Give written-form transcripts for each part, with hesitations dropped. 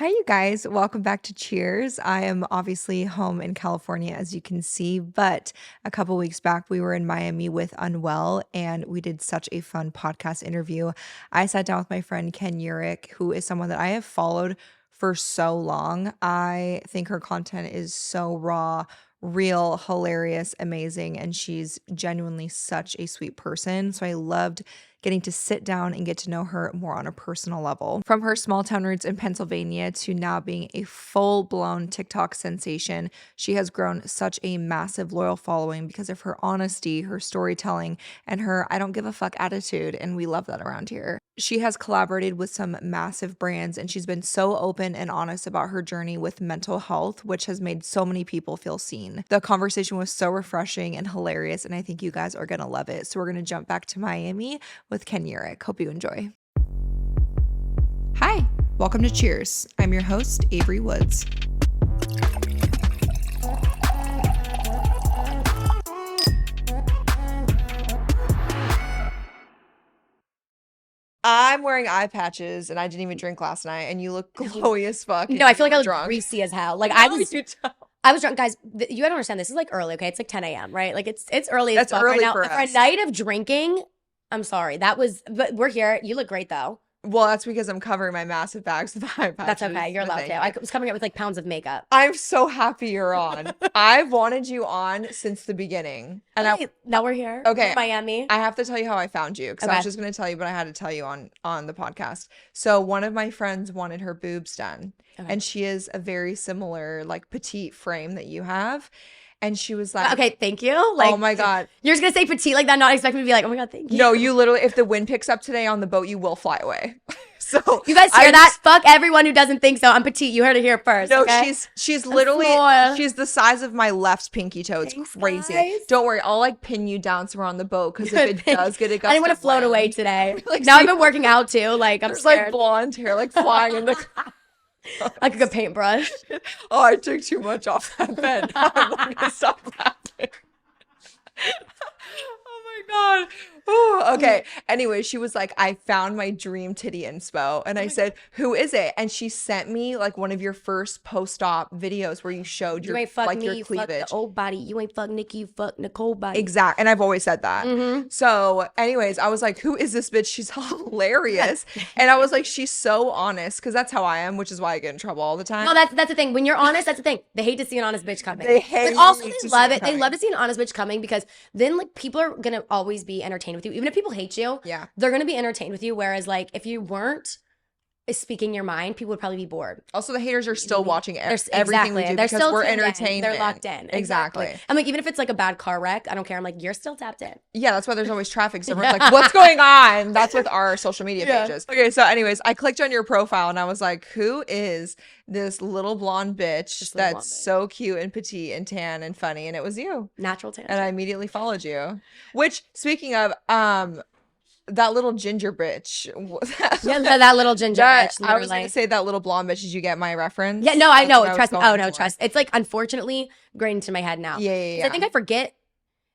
Hi, you guys. Welcome back to Cheers. I am obviously home in California, as you can see, but a couple weeks back, we were in Miami with Unwell, and we did such a fun podcast interview. I sat down with my friend Ken Eurich, who is someone that I have followed for so long. I think her content is so raw, real, hilarious, amazing, and she's genuinely such a sweet person. So I loved getting to sit down and get to know her more on a personal level. From her small town roots in Pennsylvania to now being a full-blown TikTok sensation, she has grown such a massive loyal following because of her honesty, her storytelling, and her I don't give a fuck attitude, and we love that around here. She has collaborated with some massive brands, and she's been so open and honest about her journey with mental health, which has made so many people feel seen. The conversation was so refreshing and hilarious, and I think you guys are gonna love it. So we're gonna jump back to Miami with Ken Eurich. Hope you enjoy. Hi, welcome to Cheers. I'm your host, Avery Woods. I'm wearing eye patches and I didn't even drink last night, and you look glowy as fuck. No, I feel like I look drunk. greasy as hell. Like I was drunk, guys. You don't understand. This is like early, okay? It's like 10 a.m., right? Like it's early as That's fuck early right now. for For us. a night of drinking, I'm sorry. But we're here. You look great though. Well, that's because I'm covering my massive bags with eye patches. That's okay. You're allowed to. I was coming up with like pounds of makeup. I'm so happy you're on. I've wanted you on since the beginning. And now we're here. Okay. We're in Miami. I have to tell you how I found you, because I was just going to tell you, but I had to tell you on the podcast. So one of my friends wanted her boobs done, and she is a very similar, like, petite frame that you have. And she was like, okay, thank you. Like, oh my God. You're just going to say petite like that, not expect me to be like, oh my God, thank you. No, you literally, if the wind picks up today on the boat, you will fly away. So you guys hear that? Fuck everyone who doesn't think so. I'm petite. You heard it here first. No, okay? she's literally, she's the size of my left pinky toe. It's crazy. Guys. Don't worry, I'll like pin you down somewhere on the boat, because if it does get a gust, I didn't want to float away today. Like, now I've been working out too. Like I'm there's scared. like blonde hair like flying in the like a good paintbrush. Oh, I took too much off that bed. I'm not gonna stop laughing. Oh my God. Oh, okay. Anyway, she was like, I found my dream titty inspo. And I said, who is it? And she sent me like one of your first post-op videos where you showed your, you ain't fuck like, me, your you cleavage. fuck the old body. You ain't fuck Nikki, you fuck Nicole body. Exact. And I've always said that. So anyways, I was like, who is this bitch? She's hilarious. And I was like, she's so honest, because that's how I am, which is why I get in trouble all the time. No, that's the thing. When you're honest, that's the thing. They hate to see an honest bitch coming. They hate but also to they see love it it. They coming. love to see an honest bitch coming, because then like people are gonna always be entertained with you. Even if people hate you, yeah, they're gonna be entertained with you. Whereas like if you weren't speaking your mind, people would probably be bored. Also, the haters are still watching everything exactly. we do, They're because still we're tuned in. entertained. They're locked in. Exactly. I'm like, even if it's like a bad car wreck, I don't care. I'm like, you're still tapped in. Yeah, that's why there's always traffic. So everyone's like, what's going on? That's with our social media pages. Okay, so anyways, I clicked on your profile and I was like, who is this little blonde bitch that's so cute and petite and tan and funny? And it was you. Natural tan. And I immediately followed you. Which, speaking of, that little ginger bitch. Yeah, that little ginger bitch. Literally. I was going to say that little blonde bitch. Did you get my reference? Yeah, no, I know. That's Trust me. what I was Oh, no, going trust. It's like, unfortunately, grained into my head now. Yeah. I think I forget.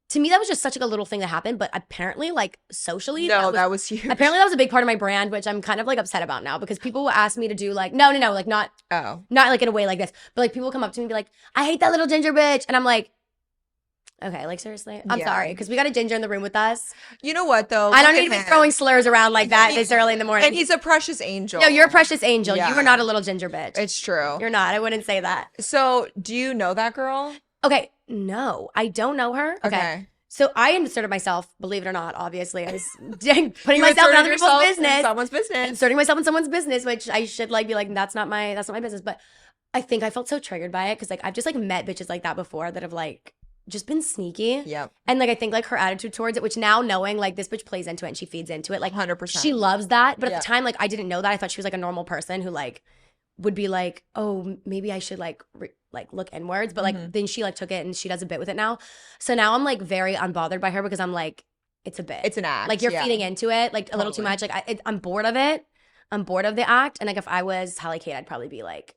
To me, that was just such like a little thing that happened. But apparently, like, socially. No, that was huge. Apparently, that was a big part of my brand, which I'm kind of like upset about now, because people will ask me to do like, no, like not like in a way like this. But like people come up to me and be like, I hate that little ginger bitch. And I'm like, okay, like seriously, I'm sorry, because we got a ginger in the room with us. You know what though? I don't need to be throwing slurs around like that this early in the morning. And he's a precious angel. No, you're a precious angel. Yeah. You are not a little ginger bitch. It's true. You're not. I wouldn't say that. So, do you know that girl? Okay, no, I don't know her. Okay. So I inserted myself, believe it or not, obviously. I was putting myself in other people's business. Someone's business. Inserting myself in someone's business, which I should like be like, that's not my business. But I think I felt so triggered by it, because like I've just like met bitches like that before that have like just been sneaky. Yep. And like I think like her attitude towards it, which now knowing like this bitch plays into it and she feeds into it, like 100%. She loves that. But at the time, like I didn't know that. I thought she was like a normal person who like would be like, oh, maybe I should like look inwards. But like then she like took it and she does a bit with it now. So now I'm like very unbothered by her, because I'm like, it's a bit. It's an act. Like you're feeding into it like a little too much. Like I'm bored of it. I'm bored of the act. And like if I was Hallie Kate, I'd probably be like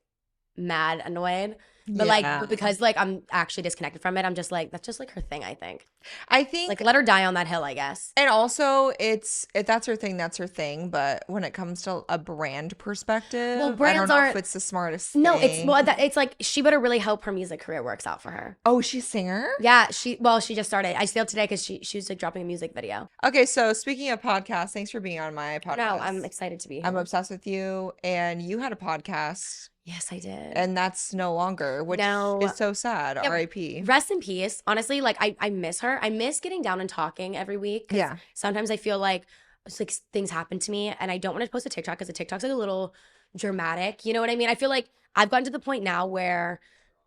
mad annoyed. But like, because like I'm actually disconnected from it, I'm just like, that's just like her thing, I think. I think like let her die on that hill, I guess. And also if that's her thing, that's her thing. But when it comes to a brand perspective, I don't know if it's the smartest thing. No, it's like she better really hope her music career works out for her. Oh, she's a singer? Yeah, she just started. I still today because she was like dropping a music video. Okay, so speaking of podcasts, thanks for being on my podcast. No, I'm excited to be here. I'm obsessed with you, and you had a podcast. Yes, I did. And that's no longer, which is so sad. Yeah, R.I.P. Rest in peace. Honestly, like I miss her. I miss getting down and talking every week. Yeah. Sometimes I feel like it's like things happen to me and I don't want to post a TikTok because the TikTok's like a little dramatic. You know what I mean? I feel like I've gotten to the point now where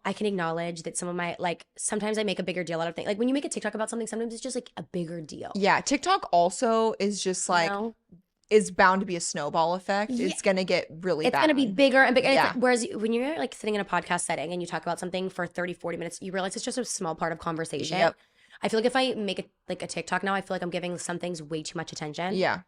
I can acknowledge that some of my, like, sometimes I make a bigger deal out of things. Like when you make a TikTok about something, sometimes it's just like a bigger deal. Yeah. TikTok also is just like, is bound to be a snowball effect. Yeah. It's going to get really bad. It's going to be bigger and bigger. Yeah. Whereas when you're like sitting in a podcast setting and you talk about something for 30, 40 minutes, you realize it's just a small part of conversation. Yep. I feel like if I make a TikTok now, I feel like I'm giving some things way too much attention. Yeah.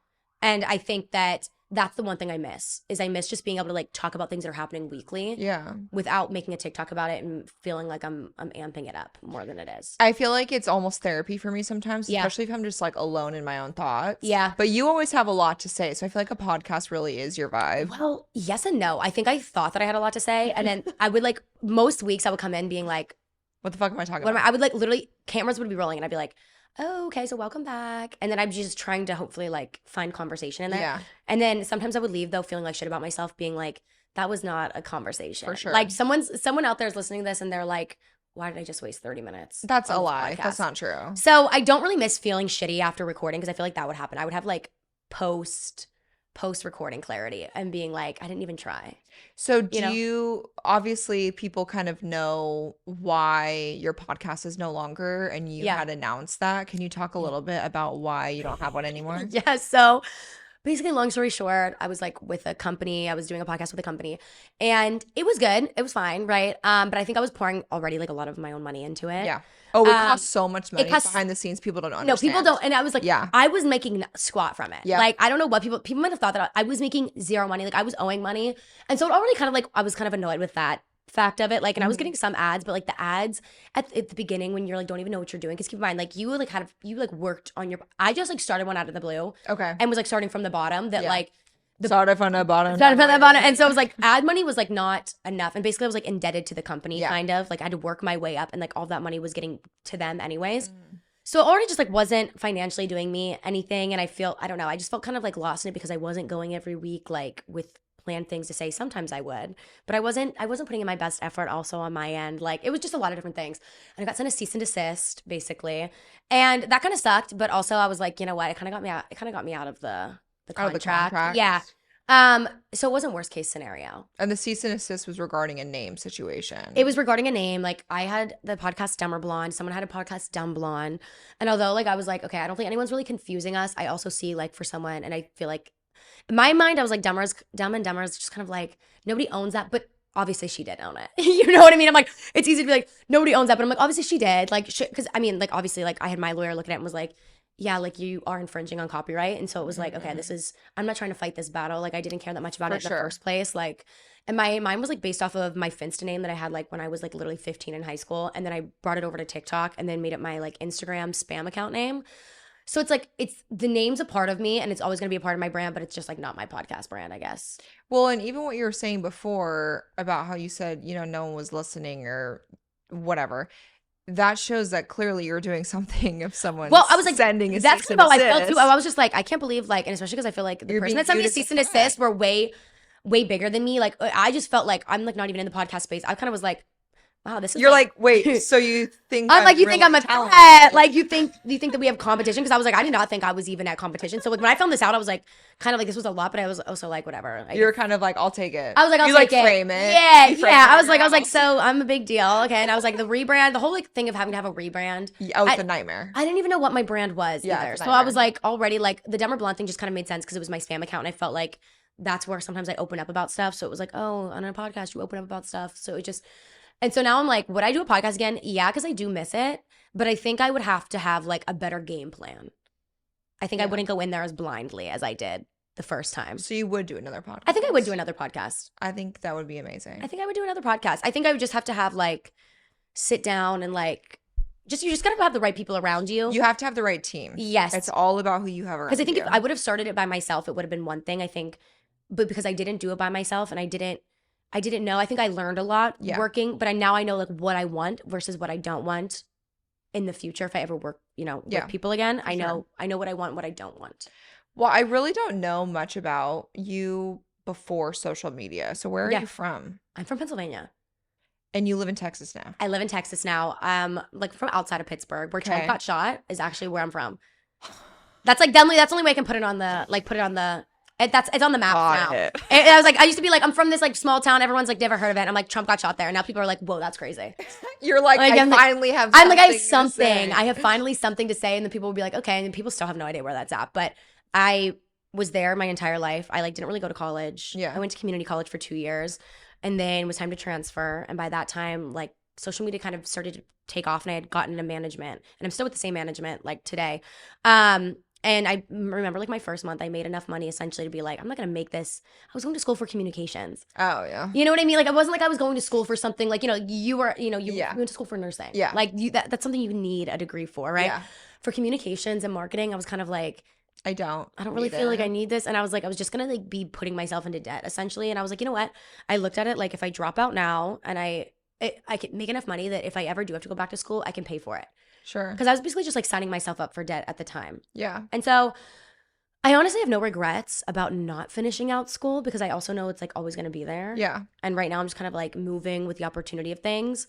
And I think that that's the one thing I miss just being able to like talk about things that are happening weekly. Yeah. Without making a TikTok about it and feeling like I'm amping it up more than it is. I feel like it's almost therapy for me sometimes, especially if I'm just like alone in my own thoughts. Yeah. But you always have a lot to say. So I feel like a podcast really is your vibe. Well, yes and no. I think I thought that I had a lot to say. And then I would like, most weeks I would come in being like, what the fuck am I talking about? I would like literally, cameras would be rolling and I'd be like, oh, okay, so welcome back. And then I'm just trying to hopefully like find conversation in there. Yeah. And then sometimes I would leave though feeling like shit about myself, being like, that was not a conversation. For sure. Like someone out there is listening to this and they're like, why did I just waste 30 minutes? That's a lie. Podcast? That's not true. So I don't really miss feeling shitty after recording because I feel like that would happen. I would have like post recording clarity and being like, I didn't even try. So do you obviously people kind of know why your podcast is no longer and you had announced that. Can you talk a little bit about why you don't have one anymore? Yeah. So basically, long story short, I was like with a company. I was doing a podcast with a company and it was good. It was fine. Right. But I think I was pouring already like a lot of my own money into it. Yeah. Oh, it costs so much money behind the scenes. People don't understand. No, people don't. And I was like, I was making squat from it. Yeah. Like, I don't know what people might have thought that I was making zero money. Like, I was owing money. And so it already kind of like, I was kind of annoyed with that fact of it. Like, and I was getting some ads, but like the ads at the beginning when you're like, don't even know what you're doing. Cause keep in mind, like you worked on your, I just like started one out of the blue. Okay. And was like starting from the bottom that like, started from the bottom. And so it was like ad money was like not enough. And basically I was like indebted to the company kind of. Like I had to work my way up and like all that money was getting to them anyways. So it already just like wasn't financially doing me anything. And I don't know, I just felt kind of like lost in it because I wasn't going every week like with planned things to say. Sometimes I would, but I wasn't putting in my best effort also on my end. Like it was just a lot of different things. And I got sent a cease and desist basically. And that kind of sucked. But also I was like, you know what? It kind of got me out of the contract. Yeah. So it wasn't worst case scenario. And the cease and desist was regarding a name situation. It was regarding a name. Like I had the podcast Dumb or Blonde. Someone had a podcast Dumb Blonde. And although like I was like, okay, I don't think anyone's really confusing us. I also see like for someone, and I feel like in my mind, I was like Dumb and Dumber is just kind of like nobody owns that, but obviously she did own it. You know what I mean? I'm like, it's easy to be like, nobody owns that, but I'm like, obviously she did. Like, because I mean, like obviously like I had my lawyer look at it and was like, yeah, like you are infringing on copyright. And so it was like, okay, I'm not trying to fight this battle. Like I didn't care that much about it in the first place. Like, and my mind was like based off of my Finsta name that I had like when I was like literally 15 in high school. And then I brought it over to TikTok and then made it my like Instagram spam account name. So it's like, the name's a part of me and it's always going to be a part of my brand, but it's just like not my podcast brand, I guess. Well, and even what you were saying before about how you said, no one was listening or whatever. That shows that clearly you're doing something if someone's I was like, sending a that's cease and desist. That's how I felt too. I was just like, I can't believe like, and especially because I feel like the person that sent me a cease and desist were way, way bigger than me. Like I just felt like I'm like not even in the podcast space. I kind of was like, wow, this is you're like wait, so you think I'm like, you think I'm a threat? Like you think that we have competition? Because I was like, I did not think I was even at competition. So like when I found this out, I was like, kind of like this was a lot, but I was also like, whatever. You're kind of like, I'll take it. I was like, I'll take it. Frame it. Yeah. I was like, so I'm a big deal. Okay. And I was like, the rebrand, the whole like thing of having to have a rebrand. Oh, it's a nightmare. I didn't even know what my brand was either. So I was like, already like the Dumb or Blonde thing just kind of made sense because it was my spam account. And I felt like that's where sometimes I open up about stuff. So it was like, oh, on a podcast, you open up about stuff. So it just, and so now I'm like, would I do a podcast again? Yeah, because I do miss it. But I think I would have to have like a better game plan. I think I wouldn't go in there as blindly as I did the first time. So you would do another podcast? I think I would do another podcast. I think that would be amazing. I think I would do another podcast. I think I would just have to have like sit down and like you just gotta have the right people around you. You have to have the right team. Yes. It's all about who you have around you. Because I think if I would have started it by myself, it would have been one thing, I think. But because I didn't do it by myself and I didn't know. I think I learned a lot working, but now I know like what I want versus what I don't want in the future. If I ever work, with people again, I know what I want, what I don't want. Well, I really don't know much about you before social media. So where are you from? I'm from Pennsylvania. And you live in Texas now? I live in Texas now. Like from outside of Pittsburgh, where Trump got shot is actually where I'm from. That's like definitely that's the only way I can put it on the. It's on the map now. And I was like, I used to be like, I'm from this like small town. Everyone's like never heard of it. And I'm like, Trump got shot there. And now people are like, whoa, that's crazy. You're like, I finally have something. I'm like, I have something. I have finally something to say. And then people will be like, okay. And then people still have no idea where that's at. But I was there my entire life. I like didn't really go to college. Yeah. I went to community college for 2 years. And then it was time to transfer. And by that time, like social media kind of started to take off and I had gotten into management. And I'm still with the same management like today. And I remember like my first month, I made enough money essentially to be like, I'm not going to make this. I was going to school for communications. Oh, yeah. You know what I mean? Like, it wasn't like I was going to school for something like, you went to school for nursing. Yeah. Like, that's something you need a degree for, right? Yeah. For communications and marketing, I was kind of like, I don't really feel like I need this. And I was like, I was just going to like be putting myself into debt essentially. And I was like, you know what? I looked at it like if I drop out now and I can make enough money that if I ever do have to go back to school, I can pay for it. Sure. Because I was basically just like signing myself up for debt at the time. Yeah. And so I honestly have no regrets about not finishing out school because I also know it's like always going to be there. Yeah. And right now I'm just kind of like moving with the opportunity of things.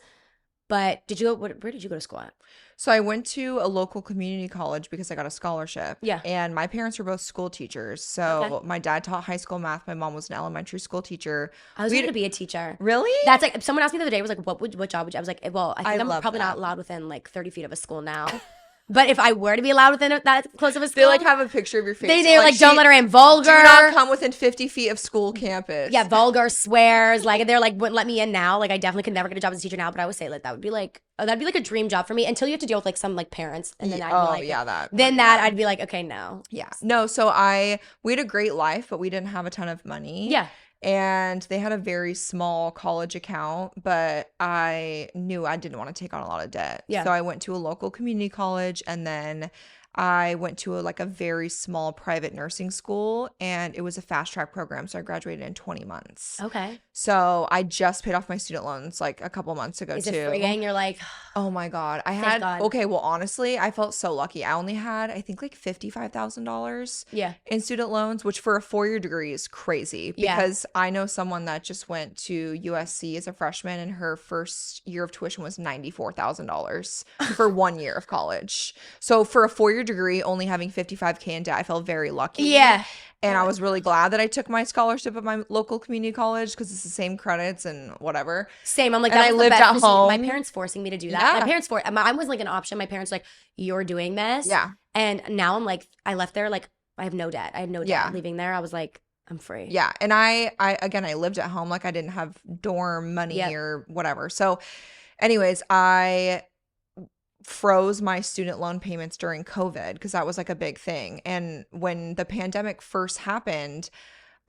But where did you go to school at? So I went to a local community college because I got a scholarship. Yeah. And my parents were both school teachers. So my dad taught high school math. My mom was an elementary school teacher. I was going to be a teacher. Really? That's like, someone asked me the other day, was like, what job would you? I was like, well, I think I'm probably that. not allowed within like 30 feet of a school now. But if I were to be allowed within that close of a school. They like have a picture of your face. They like don't let her in. Vulgar. Do not come within 50 feet of school campus. Yeah, vulgar, swears. Like they're like, wouldn't let me in now. Like I definitely could never get a job as a teacher now. But I would say like that'd be like a dream job for me until you have to deal with like some like parents. And then I'd be like, I'd be like, okay, no. Yeah. No, so we had a great life, but we didn't have a ton of money. Yeah. And they had a very small college account, but I knew I didn't want to take on a lot of debt. Yeah. So I went to a local community college and then I went to a very small private nursing school and it was a fast track program. So I graduated in 20 months. Okay. So I just paid off my student loans like a couple months ago too. Is it free? And you're like, oh my God. God. Okay, well, honestly, I felt so lucky. I only had, I think like $55,000 in student loans, which for a 4-year degree is crazy because I know someone that just went to USC as a freshman and her first year of tuition was $94,000 for 1 year of college. So for a 4-year degree, only having $55K in debt, I felt very lucky. Yeah. And I was really glad that I took my scholarship at my local community college because it's the same credits and whatever. Same. I'm like, and that I was lived the best at home. My parents forcing me to do that. Yeah. My parents mine was like an option. My parents were like, you're doing this. Yeah. And now I'm like, I left there like I have no debt. I had no debt. Yeah. Leaving there, I was like, I'm free. Yeah. And I lived at home. Like I didn't have dorm money or whatever. So anyways, I froze my student loan payments during COVID because that was like a big thing. And when the pandemic first happened,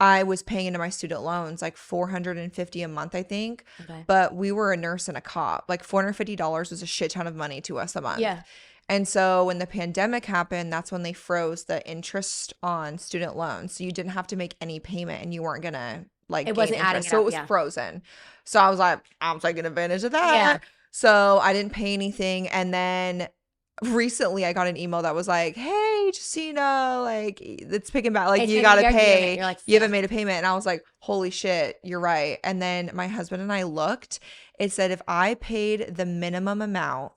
I was paying into my student loans like $450 a month, I think. Okay. But we were a nurse and a cop. Like $450 was a shit ton of money to us a month. Yeah. And so when the pandemic happened, that's when they froze the interest on student loans. So you didn't have to make any payment and you weren't going to it wasn't adding interest. So it was frozen. So I was like, I'm taking advantage of that. Yeah. So I didn't pay anything. And then recently I got an email that was like, hey, just so you know, like it's picking back, like you got to pay. You're like, you haven't made a payment. And I was like, holy shit, you're right. And then my husband and I looked, it said if I paid the minimum amount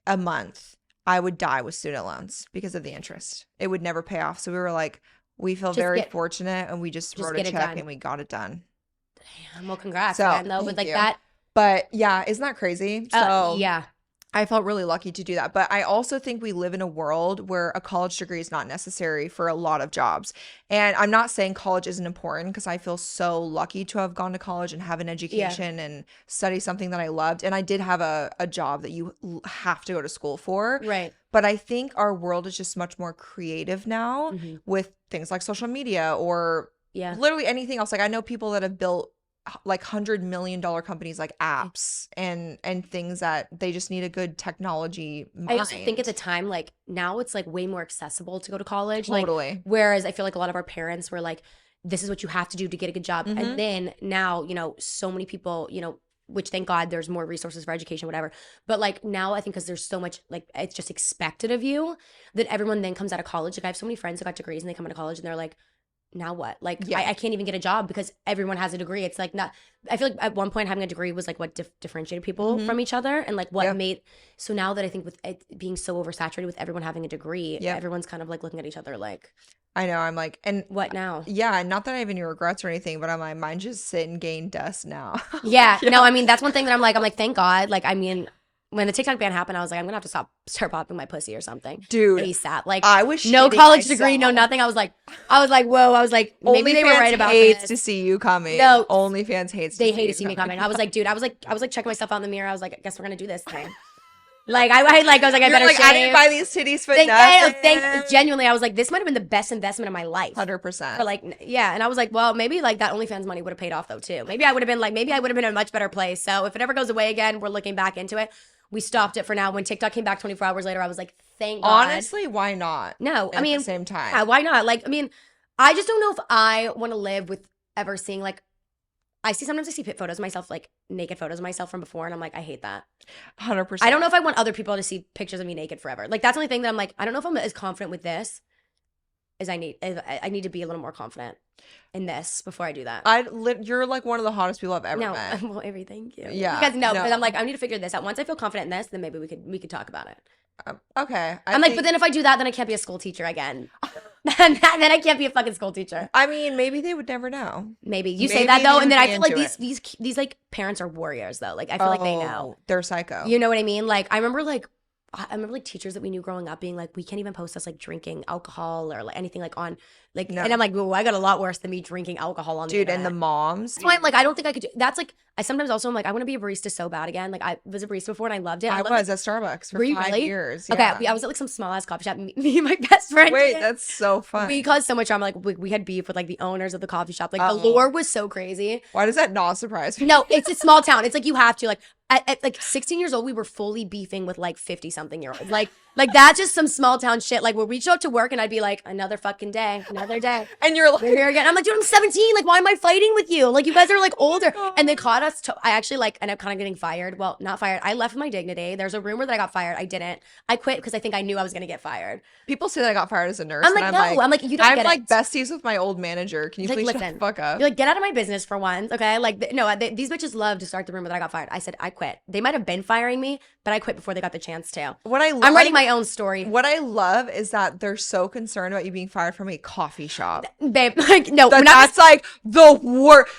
a month, I would die with student loans because of the interest. It would never pay off. So we were like, we feel very fortunate and we just wrote a check and we got it done. Damn, well, congrats, so, man, though. But like that. But yeah, isn't that crazy? So yeah. I felt really lucky to do that. But I also think we live in a world where a college degree is not necessary for a lot of jobs. And I'm not saying college isn't important, because I feel so lucky to have gone to college and have an education and study something that I loved. And I did have a job that you have to go to school for. Right. But I think our world is just much more creative now with things like social media or literally anything else. Like, I know people that have built like $100 million companies, like apps and things that they just need a good technology mind. I also think at the time, like, now it's like way more accessible to go to college. Totally. Like, whereas I feel like a lot of our parents were like, this is what you have to do to get a good job. And then now, you know, so many people, you know, which thank God there's more resources for education, whatever. But like now I think because there's so much, like, it's just expected of you that everyone then comes out of college. Like, I have so many friends who got degrees and they come out of college and they're like, now what? Like, I can't even get a job because everyone has a degree. It's like not, I feel like at one point having a degree was like what differentiated people from each other and like what made, so now that I think with it being so oversaturated with everyone having a degree, everyone's kind of like looking at each other like. I know, I'm like, and what now? Yeah, not that I have any regrets or anything, but I'm like, mine just sit and gain dust now. No, I mean, that's one thing that I'm like, thank God. Like, I mean, when the TikTok ban happened, I was like, I'm gonna have to start popping my pussy or something. Dude. ASAP. Like, I was no college degree, no nothing. I was like, whoa. I was like, maybe they were right about hates this. to see you coming. No. OnlyFans hates they hate to see me coming. I was like, dude, I was like checking myself out in the mirror. I was like, I guess we're gonna do this thing. Like, I was like, I better like, shave. I didn't buy these titties for nothing. Genuinely, I was like, this might have been the best investment of my life. 100%. For like, yeah. And I was like, well, maybe like that OnlyFans money would have paid off though too. Maybe I would have been in a much better place. So if it ever goes away again, we're looking back into it. We stopped it for now. When TikTok came back 24 hours later, I was like, thank God. Honestly, why not? No, I mean, at the same time. Yeah, why not? Like, I mean, I just don't know if I want to live with ever seeing like, sometimes I see photos of myself, like naked photos of myself from before, and I'm like, I hate that. 100%. I don't know if I want other people to see pictures of me naked forever. Like, that's the only thing that I'm like, I don't know if I'm as confident with this as I need to be a little more confident in this before I do that. You're like one of the hottest people I've ever met. Well, Avery, thank you. Yeah. Because but I'm like, I need to figure this out. Once I feel confident in this, then maybe we could talk about it. Okay. I'm like, but then if I do that, then I can't be a school teacher again. then I can't be a fucking school teacher. I mean, maybe they would never know. Maybe say that though, and then I feel like these like parents are warriors though. Like I feel like they know. They're psycho. You know what I mean? Like I remember teachers that we knew growing up being like, we can't even post us like drinking alcohol or like anything like on like, no. And I'm like, well, I got a lot worse than me drinking alcohol on the internet. And the moms. That's why I'm like, I don't think I could do. That's like, I sometimes also am like, I want to be a barista so bad again. Like I was a barista before and I loved it. I was at Starbucks for 5 years. Yeah. Okay, I was at like some small ass coffee shop. Me and my best friend. Wait, that's so fun. We caused so much drama. Like we had beef with like the owners of the coffee shop. Like the lore was so crazy. Why does that not surprise me? No, it's a small town. It's like you have to like at like 16 years old, we were fully beefing with like 50 something year olds. Like that's just some small town shit. Like where we'd show up to work and I'd be like, another fucking day, another day. And you're like, we're here again. I'm like, dude, I'm 17. Like, why am I fighting with you? Like, you guys are like older. And they caught us. I actually like ended up kind of getting fired. Well, not fired. I left with my dignity. There's a rumor that I got fired. I didn't. I quit because I think I knew I was going to get fired. People say that I got fired as a nurse. I'm like, I'm like, you don't get it. I'm like besties with my old manager. Can you please shut the fuck up? You're like, get out of my business for once. Okay. Like, these bitches love to start the rumor that I got fired. I said, I quit. They might have been firing me, but I quit before they got the chance to. I'm writing my own story. What I love is that they're so concerned about you being fired from a coffee shop. Babe, like, no. That's like the worst.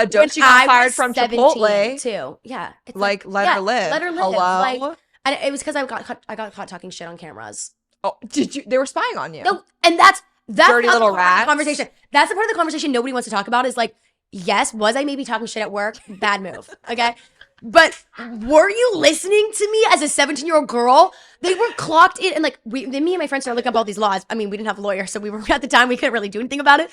Don't you got fired from Chipotle too? Yeah. Like, let her live. Let her live. Hello? Like, and it was because I got caught talking shit on cameras. Oh, did you? They were spying on you. No, and that's dirty little rats. Conversation. That's the part of the conversation nobody wants to talk about. Is like, yes, was I maybe talking shit at work? Bad move. Okay. But were you listening to me as a 17-year-old girl? They were clocked in, and like me and my friends started looking up all these laws. I mean, we didn't have lawyers, so we were at the time we couldn't really do anything about it.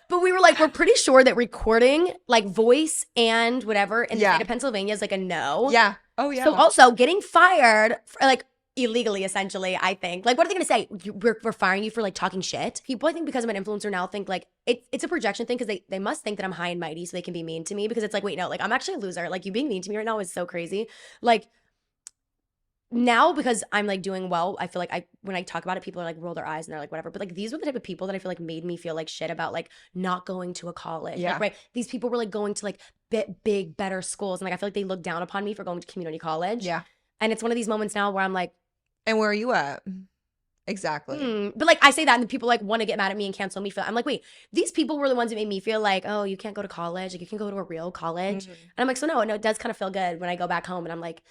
But we were like, we're pretty sure that recording like voice and whatever in the state of Pennsylvania is like a no. Yeah. Oh yeah. So also getting fired for, like illegally, essentially, I think. Like, what are they gonna say? We're firing you for like talking shit? People, I think, because I'm an influencer now, think like it's a projection thing because they must think that I'm high and mighty so they can be mean to me because it's like, wait, no, like I'm actually a loser. Like you being mean to me right now is so crazy. Like now because I'm like doing well, I feel like when I talk about it, people are like roll their eyes and they're like whatever. But like these were the type of people that I feel like made me feel like shit about like not going to a college. Yeah. Like, right. These people were like going to like big, better schools. And like I feel like they look down upon me for going to community college. Yeah. And it's one of these moments now where I'm like, and where are you at? Exactly. But like I say that and the people like want to get mad at me and cancel me for that. I'm like, wait, these people were the ones that made me feel like, oh, you can't go to college. Like you can go to a real college. And I'm like, so no, it does kind of feel good when I go back home and I'm like,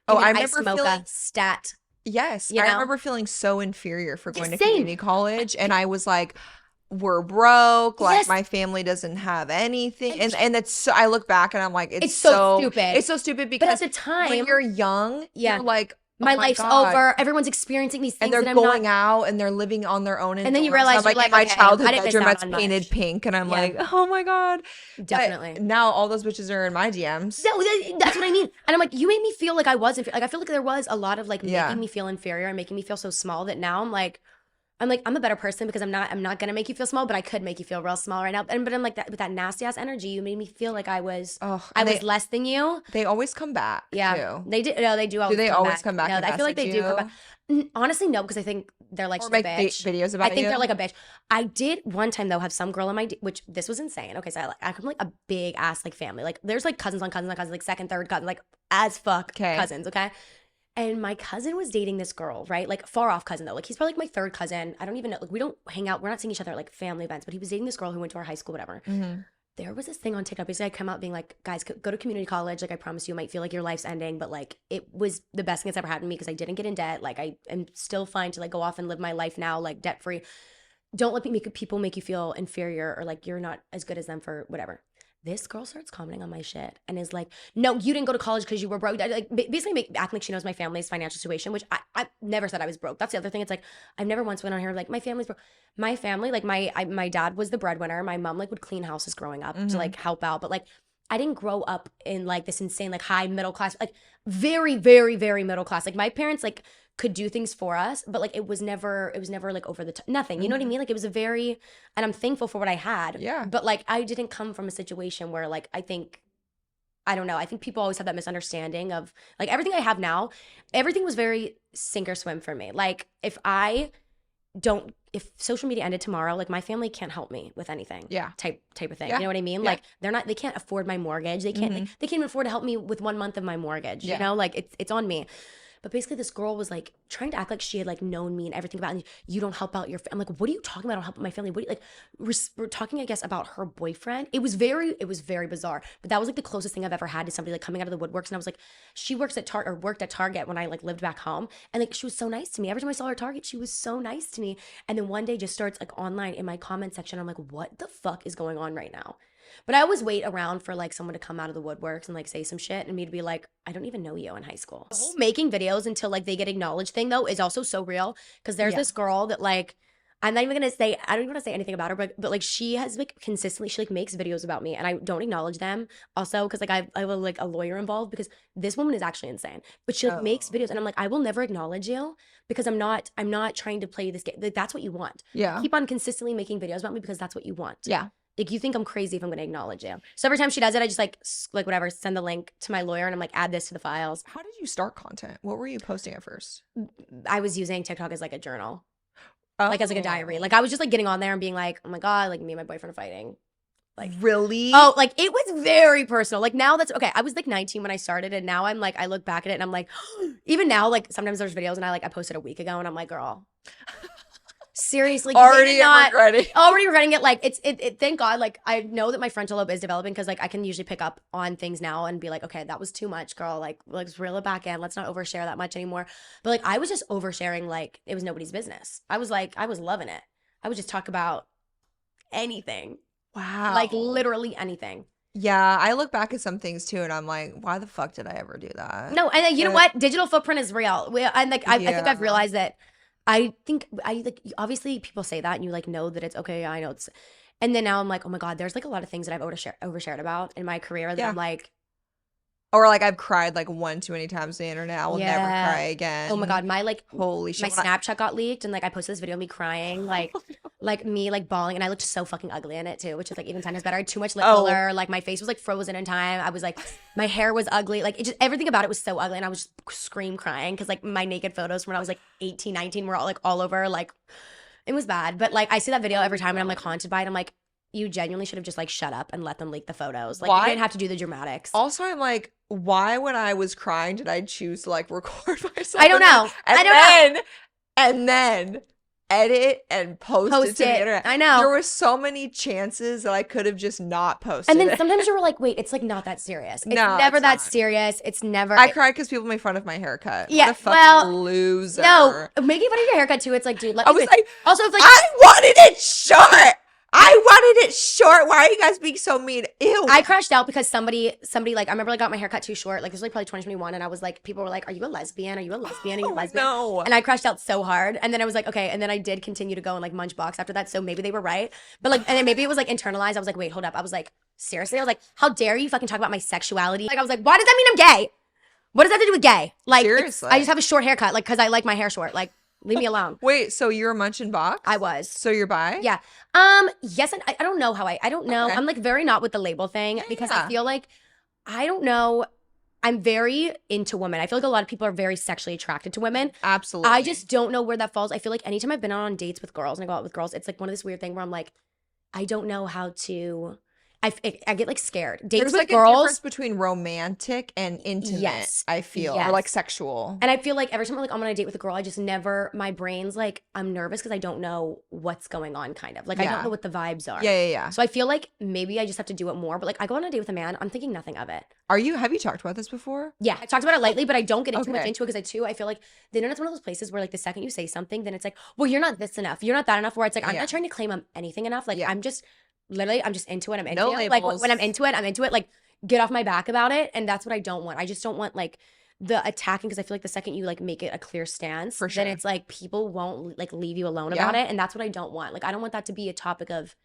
Oh, Give I an ice remember mocha feeling stat. yes, You I know, remember feeling so inferior for going to same. community college, and I was like, we're broke, like Yes, my family doesn't have anything, and and it's so, I look back and I'm like, it's so stupid. it's so stupid But at because the when time, you're young, yeah, you're like, oh my my life's God. over. Everyone's experiencing these And things they're that I'm not. going out and they're living on their own in And then you dorms. And realize I'm you're like in like, my okay, I childhood didn't miss bedroom out that's on painted much. pink, and I'm Yeah. like, oh my God. Definitely. But now all those bitches are in my DMs. No, that's what I mean. And I'm like, you made me feel like I was like I feel like there was a lot of like Yeah. making me feel inferior and making me feel so small that now I'm a better person because I'm not gonna make you feel small, but I could make you feel real small right now. But I'm like that with that nasty ass energy, you made me feel like I was less than you. They always come back. Yeah, too. they do. No, they do. Do they always come back? No, and I feel like they message do come you? back. Honestly, no, because I think they're like Or just make a bitch. videos about I think you? they're like a bitch. I did one time though have some girl in my which this was insane. Okay, so I come like a big ass like family. Like there's like cousins on cousins on cousins, like second, third cousin, like as fuck cousins. Okay. And my cousin was dating this girl, right? Like far off cousin though. Like he's probably like my third cousin. I don't even know. Like we don't hang out. We're not seeing each other at like family events. But he was dating this girl who went to our high school, whatever. Mm-hmm. There was this thing on TikTok. Basically, I come out being like, guys, go to community college. Like I promise you, might feel like your life's ending, but like it was the best thing that's ever happened to me because I didn't get in debt. Like I am still fine to like go off and live my life now, like debt free. Don't let people make you feel inferior or like you're not as good as them for whatever. This girl starts commenting on my shit and is like, no, you didn't go to college because you were broke. Like basically acting like she knows my family's financial situation, which I never said I was broke. That's the other thing. It's like, I've never once went on here like my family's broke. My family, like my dad was the breadwinner. My mom like would clean houses growing up to like help out. But like, I didn't grow up in like this insane, like high middle class, like very, very, very middle class. Like my parents like could do things for us, but like it was never like over the top, nothing. You know what I mean? Like it was a very, and I'm thankful for what I had. Yeah. But like I didn't come from a situation where like I don't know. I think people always have that misunderstanding of like everything I have now, everything was very sink or swim for me. Like if social media ended tomorrow, like my family can't help me with anything. Yeah. Type of thing. Yeah. You know what I mean? Yeah. Like they can't afford my mortgage. They can't they can't even afford to help me with 1 month of my mortgage. Yeah. You know, like it's on me. But basically this girl was like trying to act like she had like known me and everything about me. You don't help out I'm like, what are you talking about? I don't help out my family. What do you like we're talking, I guess, about her boyfriend. It was very bizarre. But that was like the closest thing I've ever had to somebody like coming out of the woodworks. And I was like, she worked at Target when I like lived back home. And like she was so nice to me. Every time I saw her at Target, she was so nice to me. And then one day just starts like online in my comment section. I'm like, what the fuck is going on right now? But I always wait around for like someone to come out of the woodworks and like say some shit and me to be like, I don't even know you in high school. The whole making videos until like they get acknowledged thing though is also so real because there's this girl that like, I don't even want to say anything about her, but like she has like consistently, she like makes videos about me and I don't acknowledge them also because like I have like a lawyer involved because this woman is actually insane, but she like makes videos and I'm like, I will never acknowledge you because I'm not trying to play this game. Like, that's what you want. Yeah. Keep on consistently making videos about me because that's what you want. Yeah. Like you think I'm crazy if I'm going to acknowledge you. So every time she does it, I just like whatever, send the link to my lawyer and I'm like, add this to the files. How did you start content? What were you posting at first? I was using TikTok as like a journal, Oh. like as like a diary. Like I was just like getting on there and being like, oh my God, like me and my boyfriend are fighting. Like really? Oh, like it was very personal. Like now that's okay. I was like 19 when I started and now I'm like, I look back at it and I'm like, even now, like sometimes there's videos and I posted a week ago and I'm like, girl. Seriously, already regretting it. Like it's thank God. Like I know that my frontal lobe is developing because like I can usually pick up on things now and be like, okay, that was too much, girl. Like let's reel it back in. Let's not overshare that much anymore. But like I was just oversharing like it was nobody's business. I was loving it. I would just talk about anything. Wow. Like literally anything. Yeah, I look back at some things too, and I'm like, why the fuck did I ever do that? No, and you know what? Digital footprint is real. And like I think I've realized that. I think I like obviously people say that and you like know that it's okay. I know it's, and then now I'm like, oh my God, there's like a lot of things that I've overshared about in my career that I'm like, or like I've cried like one too many times on the internet. I will never cry again. Oh my God, my like holy shit, my Snapchat got leaked and like I posted this video of me crying like. Like me like bawling and I looked so fucking ugly in it too, which is like even 10 times better. I had too much lip filler. Like my face was like frozen in time. I was like, my hair was ugly. Like it just, everything about it was so ugly and I was just scream crying because like my naked photos when I was like 18, 19 were all over. Like it was bad. But like I see that video every time and I'm like haunted by it. I'm like, you genuinely should have just like shut up and let them leak the photos. Like you didn't have to do the dramatics. Also, I'm like, why when I was crying did I choose to like record myself? I don't know. And then edit and post it to the internet. I know. There were so many chances that I could have just not posted And then it. sometimes you were like, wait, it's like not that serious. It's No, never it's that not. serious. It's never. I cried because people made fun of my haircut. Yeah, What a fucking loser. No, making fun of your haircut too. It's like, dude, I was like, also it's like, I wanted it short. I wanted it short. Why are you guys being so mean? Ew. I crashed out because somebody like, I remember I got my haircut too short. Like this was like probably 2021, and I was like, people were like, "Are you a lesbian? Are you a lesbian? Are you a lesbian?" No. And I crashed out so hard, and then I was like, okay. And then I did continue to go and like munch box after that. So maybe they were right, but like, and then maybe it was like internalized. I was like, wait, hold up. I was like, seriously? I was like, how dare you fucking talk about my sexuality? Like I was like, why does that mean I'm gay? What does that have to do with gay? Like, seriously, I just have a short haircut, like because I like my hair short. Like, leave me alone. Wait, so you're a munch and box? I was. So you're bi? Yeah. Yes, and I don't know how I don't know. Okay. I'm like very not with the label thing because I feel like I don't know. I'm very into women. I feel like a lot of people are very sexually attracted to women. Absolutely. I just don't know where that falls. I feel like anytime I've been on dates with girls and I go out with girls, it's like one of this weird thing where I'm like, I don't know how to. I get like scared. Dates There's with like girls. a difference between romantic and intimate. Yes. I feel, Yes. or like sexual. And I feel like every time I'm on a date with a girl, I just never, my brain's like, I'm nervous because I don't know what's going on, kind of. Like, I Yeah. don't know what the vibes are. Yeah. So I feel like maybe I just have to do it more. But like, I go on a date with a man, I'm thinking nothing of it. Have you talked about this before? Yeah, I talked about it lightly, but I don't get too much Okay. into it because I feel like the internet's one of those places where like the second you say something, then it's like, well, you're not this enough. You're not that enough. Where it's like, I'm Yeah. not trying to claim I'm anything enough. Like, Yeah. I'm just into it. I'm into No it. Like labels. when I'm into it, I'm into it. Like get off my back about it. And that's what I don't want. I just don't want like the attacking because I feel like the second you like make it a clear stance, For sure. then it's like people won't like leave you alone Yeah. about it. And that's what I don't want. Like I don't want that to be a topic of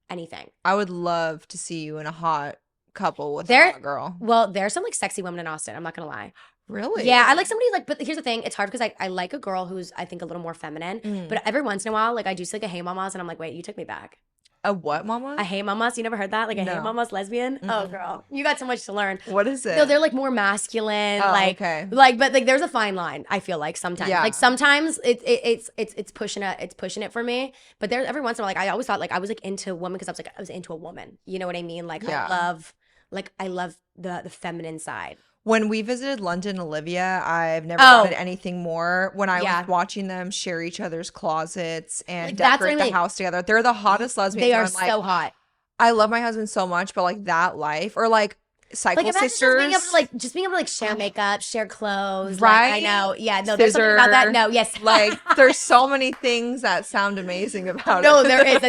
anything. I would love to see you in a hot couple with a hot girl. Well, there's some like sexy women in Austin. I'm not gonna lie. Really? Yeah, I like somebody like, but here's the thing, it's hard because I like a girl who's I think a little more feminine. But every once in a while, like I do see like a hey mamas, and I'm like, wait, you took me back. A what, mama? A hey mamas, you never heard that? Like a hey No. mamas lesbian? Oh girl, you got so much to learn. What is it? No, they're like more masculine, Oh, like okay. but like there's a fine line. I feel like sometimes, Yeah. like sometimes it's pushing it for me. But there's every once in a while, like I always thought like I was like into women because I was into a woman. You know what I mean? Like Yeah. I love the feminine side. When we visited London, Olivia, I've never Oh. wanted anything more. When I Yeah. was watching them share each other's closets and Like, that's what decorate I the mean. house together, they're the hottest lesbians. They and are I'm like, so hot. I love my husband so much, but like that life, or like Cycle Like imagine Sisters, just being able to like share makeup, share clothes. Right? Like, I know. Yeah. No, there's something about that. No. Yes. like there's so many things that sound amazing about no, it. there is.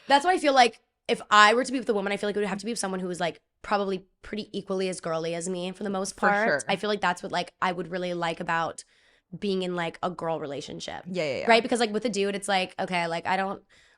That's why I feel like if I were to be with a woman, I feel like it would have to be with someone who was like probably pretty equally as girly as me for the most For part. sure. I feel like that's what like I would really like about being in like a girl relationship. Yeah. Right? Because like with a dude, it's like, okay, like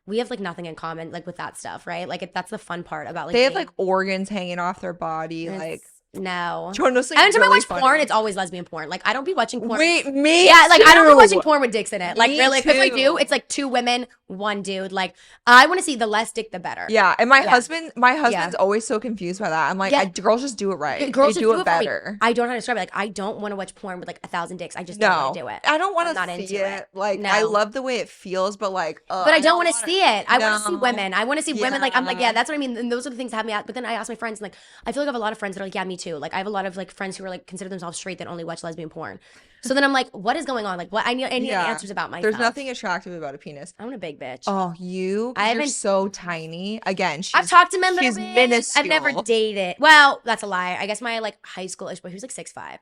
we have like nothing in common like with that stuff, right? Like that's the fun part about like They have being- like organs hanging off their body. it's- Like, no. do you want to know something Anytime I really watch funny? porn, it's always lesbian porn. Like I don't be watching porn. Wait, me? Yeah, like I don't be too. watching porn with dicks in it. Like Me really, because I too. do. It's like 2 women, 1 dude. Like I want to see the less dick, the better. Yeah, and my Yeah. husband's always so confused by that. I'm like, Yeah. girls just do it right. Girls they just do it for me. better. I don't know how to describe it. Like I don't want to watch porn with like 1,000 dicks. I just don't No, want to do it. I don't want I'm not to see into it. it. Like, No. I love the way it feels, but like, But I don't want to see it. I want to see No. women. I want to see women. Like I'm like, Yeah. yeah, that's what I mean. And those are the things that have me out. But then I ask my friends, and like I feel like I have a lot of friends that are like, yeah, me too. Like I have a lot of like friends who are like consider themselves straight that only watch lesbian porn. So then I'm like, what is going on? Like what I need Yeah. answers about myself. There's nothing attractive about a penis. I'm a big bitch. Oh, you're haven't- so tiny. Again, I've talked to men that she's are big. minuscule. I've never dated. Well, that's a lie. I guess my like high school-ish boy, he was like 6'5".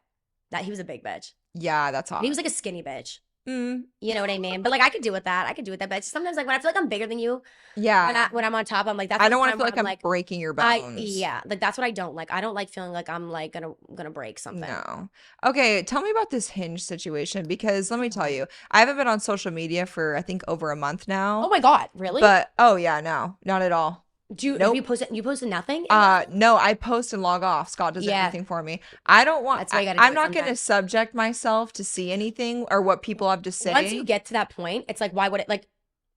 That he was a big bitch. Yeah, that's hot. He was like a skinny bitch. Mm, You know what I mean? But like I could do with that. I could do with that. But sometimes like when I feel like I'm bigger than you, yeah. when I'm on top, I'm like that's. I don't want want to feel like I'm breaking your bones. yeah, like that's what I don't like. I don't like feeling like I'm like gonna break something. No. Okay, tell me about this Hinge situation because let me tell you, I haven't been on social media for I think over a month now. Oh my god, really? But oh yeah, no, not at all. Have you posted? You posted nothing? No, I post and log off. Scott does Yeah. everything for me. I don't want. That's why you gotta do I'm it not going to sometimes. subject myself to see anything or what people have to say. Once you get to that point, it's like why would it? Like,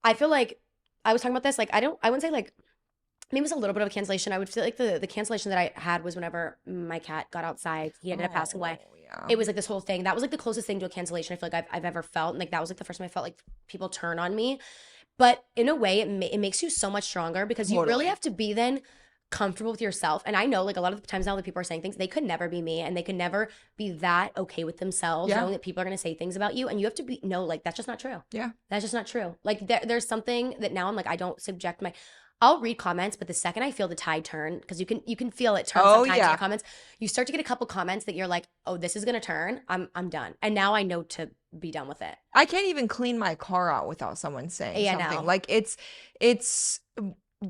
I feel like I was talking about this. Like, I wouldn't say like. Maybe it was a little bit of a cancellation. I would feel like the cancellation that I had was whenever my cat got outside. He ended up passing away. Yeah. It was like this whole thing. That was like the closest thing to a cancellation I feel like I've ever felt. And like that was like the first time I felt like people turn on me. But in a way, it makes you so much stronger because you really Totally. have to be then comfortable with yourself. And I know like a lot of the times now that people are saying things, they could never be me, and they could never be that okay with themselves knowing that people are going to say things about you, and you have to be like, that's just not true. That's just not true. Like there's something that now I'm like, I don't subject I'll read comments, but the second I feel the tide turn, because you can feel it turn sometimes in your comments, you start to get a couple comments that you're like, oh, this is gonna turn. I'm done. And now I know to be done with it. I can't even clean my car out without someone saying something. No. Like it's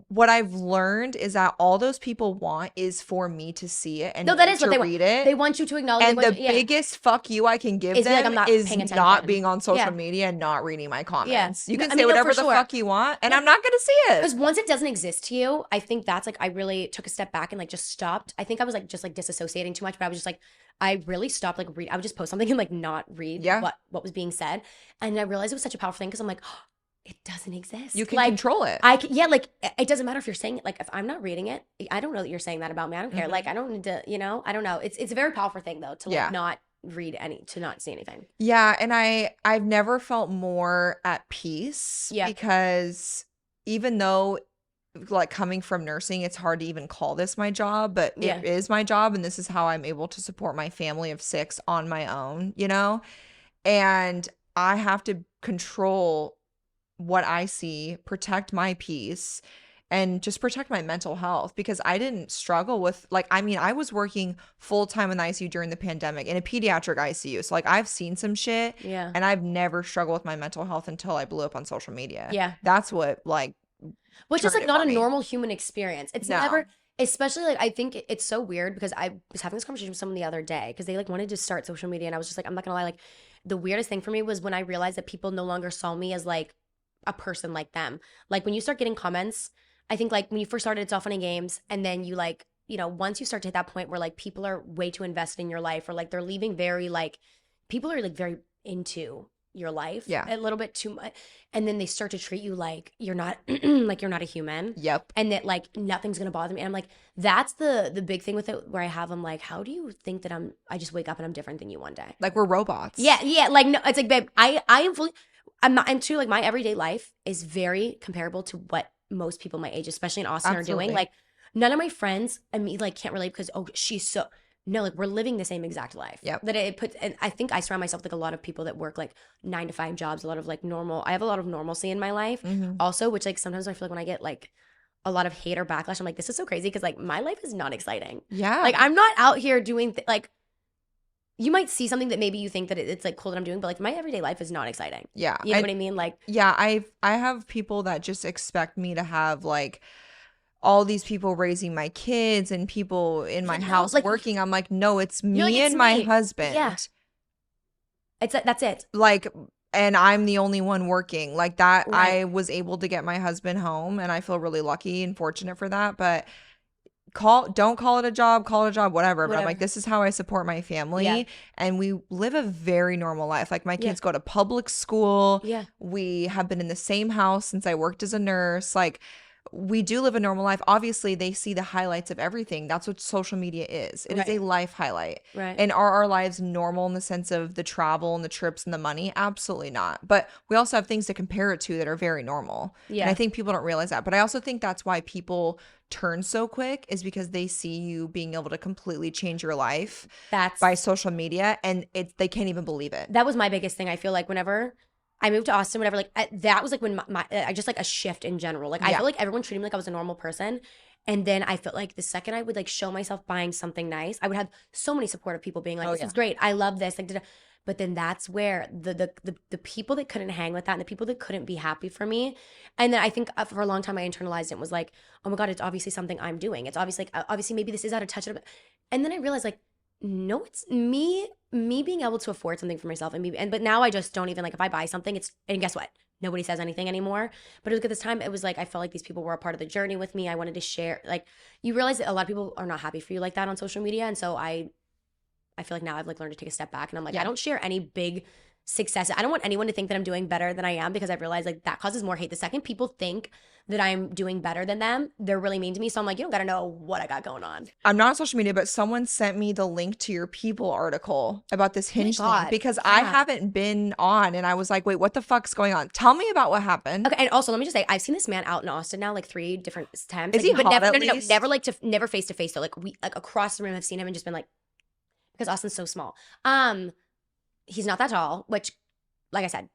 what I've learned is that all those people want is for me to see it and that is to what they read want. it. They want you to acknowledge. And the biggest fuck you I can give them is not being on social media and not reading my comments. You can say whatever the fuck you want, and I'm not going to see it. Because once it doesn't exist to you, I think that's like, I really took a step back and like just stopped. I think I was like just like disassociating too much, but I was just like, I really stopped like I would just post something and like not read what was being said. And I realized it was such a powerful thing, because I'm like, oh, it doesn't exist. You can control it. Like it doesn't matter if you're saying it. Like if I'm not reading it, I don't know that you're saying that about me. I don't care. Like I don't need to, I don't know. It's a very powerful thing though to like not read to not see anything. Yeah, and I've never felt more at peace because even though like coming from nursing, it's hard to even call this my job, but it is my job, and this is how I'm able to support my family of 6 on my own, and I have to control what I see, protect my peace, and just protect my mental health, because I didn't struggle with I was working full-time in the ICU during the pandemic in a pediatric ICU. So like I've seen some shit and I've never struggled with my mental health until I blew up on social media. Yeah. That's what which is like not a normal human experience. It's never, especially like I think it's so weird, because I was having this conversation with someone the other day because they like wanted to start social media, and I was just like, I'm not gonna lie, like the weirdest thing for me was when I realized that people no longer saw me as like a person like them. Like when you start getting comments, I think like when you first started, it's all fun and games, and then you like, once you start to hit that point where like people are way too invested in your life, or like they're leaving very like, people are like very into your life a little bit too much, and then they start to treat you like you're not like you're not a human. Yep. And that like nothing's gonna bother me. And I'm like, that's the big thing with it, where I'm like, how do you think that I just wake up and I'm different than you one day? Like we're robots. Yeah, like no, it's like, babe, I am fully, I'm too, like my everyday life is very comparable to what most people my age, especially in Austin, are doing. Like none of my friends and me like can't relate because, oh, she's so, no, like we're living the same exact life. Yep. That it puts, and I think I surround myself with like a lot of people that work like 9-to-5 jobs, a lot of like I have a lot of normalcy in my life also, which like sometimes I feel like when I get like a lot of hate or backlash, I'm like, this is so crazy, because like my life is not exciting. Yeah. Like I'm not out here doing like, you might see something that maybe you think that it's like cool that I'm doing, but like my everyday life is not exciting. Yeah. You know what I mean? Like, yeah, I have people that just expect me to have like all these people raising my kids and people in my house like, working. I'm like, no, it's me like, it's and my husband. Yeah. That's it. Like, and I'm the only one working like that. Right. I was able to get my husband home, and I feel really lucky and fortunate for that. But don't call it a job, whatever. But I'm like, this is how I support my family. Yeah. And we live a very normal life. Like my kids go to public school. Yeah. We have been in the same house since I worked as a nurse. Like we do live a normal life. Obviously, they see the highlights of everything. That's what social media is. It is a life highlight. Right. And are our lives normal in the sense of the travel and the trips and the money? Absolutely not. But we also have things to compare it to that are very normal. Yeah. And I think people don't realize that. But I also think that's why people turn so quick, is because they see you being able to completely change your life by social media, and they can't even believe it. That was my biggest thing. I feel like whenever I moved to Austin, whatever, like that was like when I just like a shift in general. Like I feel like everyone treated me like I was a normal person. And then I felt like the second I would like show myself buying something nice, I would have so many supportive people being like, this is great. I love this. Like, da-da. But then that's where the people that couldn't hang with that, and the people that couldn't be happy for me. And then I think for a long time I internalized it and was like, oh my God, it's obviously something I'm doing. It's obviously like, obviously maybe this is out of touch. And then I realized like, no, it's me being able to afford something for myself. But now I just don't even like, if I buy something, and guess what? Nobody says anything anymore. But at this time, it was like, I felt like these people were a part of the journey with me. I wanted to share, like, you realize that a lot of people are not happy for you like that on social media. And so I feel like now I've like learned to take a step back, and I'm like, I don't share any big success. I don't want anyone to think that I'm doing better than I am, because I've realized like that causes more hate. The second people think that I'm doing better than them, they're really mean to me. So I'm like, you don't gotta know what I got going on. I'm not on social media, but someone sent me the link to your People article about this Hinge thing, because I haven't been on, and I was like, wait, what the fuck's going on? Tell me about what happened. Okay, and also let me just say, I've seen this man out in Austin now like 3 different times. Is he hot never, at no, least? never face to face though. Like we like across the room have seen him and just been like, because Austin's so small. He's not that tall, which, like I said,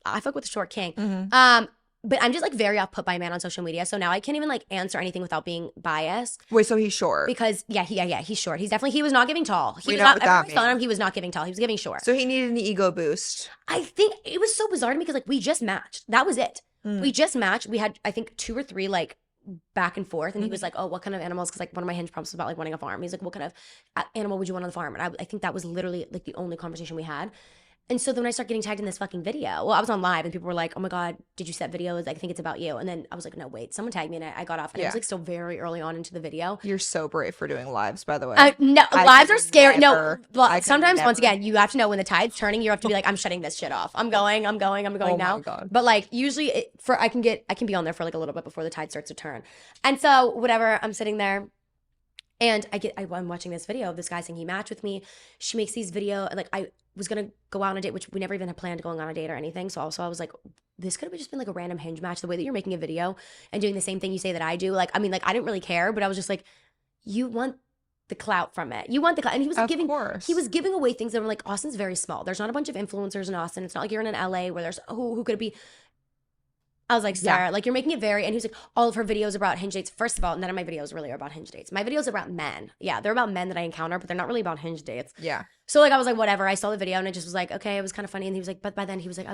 I fuck with the short king. But I'm just like very off put by a man on social media. So now I can't even like answer anything without being biased. Wait, so he's short? Because he's short. He was not giving tall. He We was know not, what that everyone's telling him means. he was not giving tall. He was giving short. So he needed an ego boost. I think it was so bizarre to me because like we just matched. That was it. We just matched. We had, I think, 2 or 3 like back and forth. And he was like, oh, what kind of animals? Because like one of my Hinge prompts was about like wanting a farm. He's like, what kind of animal would you want on the farm? And I think that was literally like the only conversation we had. And so then when I start getting tagged in this fucking video, well, I was on live and people were like, oh my God, did you set videos? I think it's about you. And then I was like, no, wait, someone tagged me, and I got off. And it was like still very early on into the video. You're so brave for doing lives, by the way. No, lives are scary. Never, sometimes once again, you have to know when the tide's turning, you have to be like, I'm shutting this shit off. I'm going Oh now. my God. But like usually I can be on there for like a little bit before the tide starts to turn. And so whatever, I'm sitting there. And I'm watching this video of this guy saying he matched with me. She makes these videos, like I was gonna go out on a date, which we never even had planned going on a date or anything. So also I was like, this could have just been like a random Hinge match. The way that you're making a video and doing the same thing you say that I do, like I mean, like I didn't really care, but I was just like, you want the clout from it. You want the clout. And he was giving away things that were like, Austin's very small. There's not a bunch of influencers in Austin. It's not like you're in an LA where there's who could it be? I was like, Sarah, like you're making it very, and he was like, all of her videos are about Hinge dates. First of all, none of my videos really are about Hinge dates. My videos are about men. Yeah, they're about men that I encounter, but they're not really about Hinge dates. Yeah. So like I was like, whatever. I saw the video and it just was like, okay, it was kind of funny. And he was like, but by then he was like,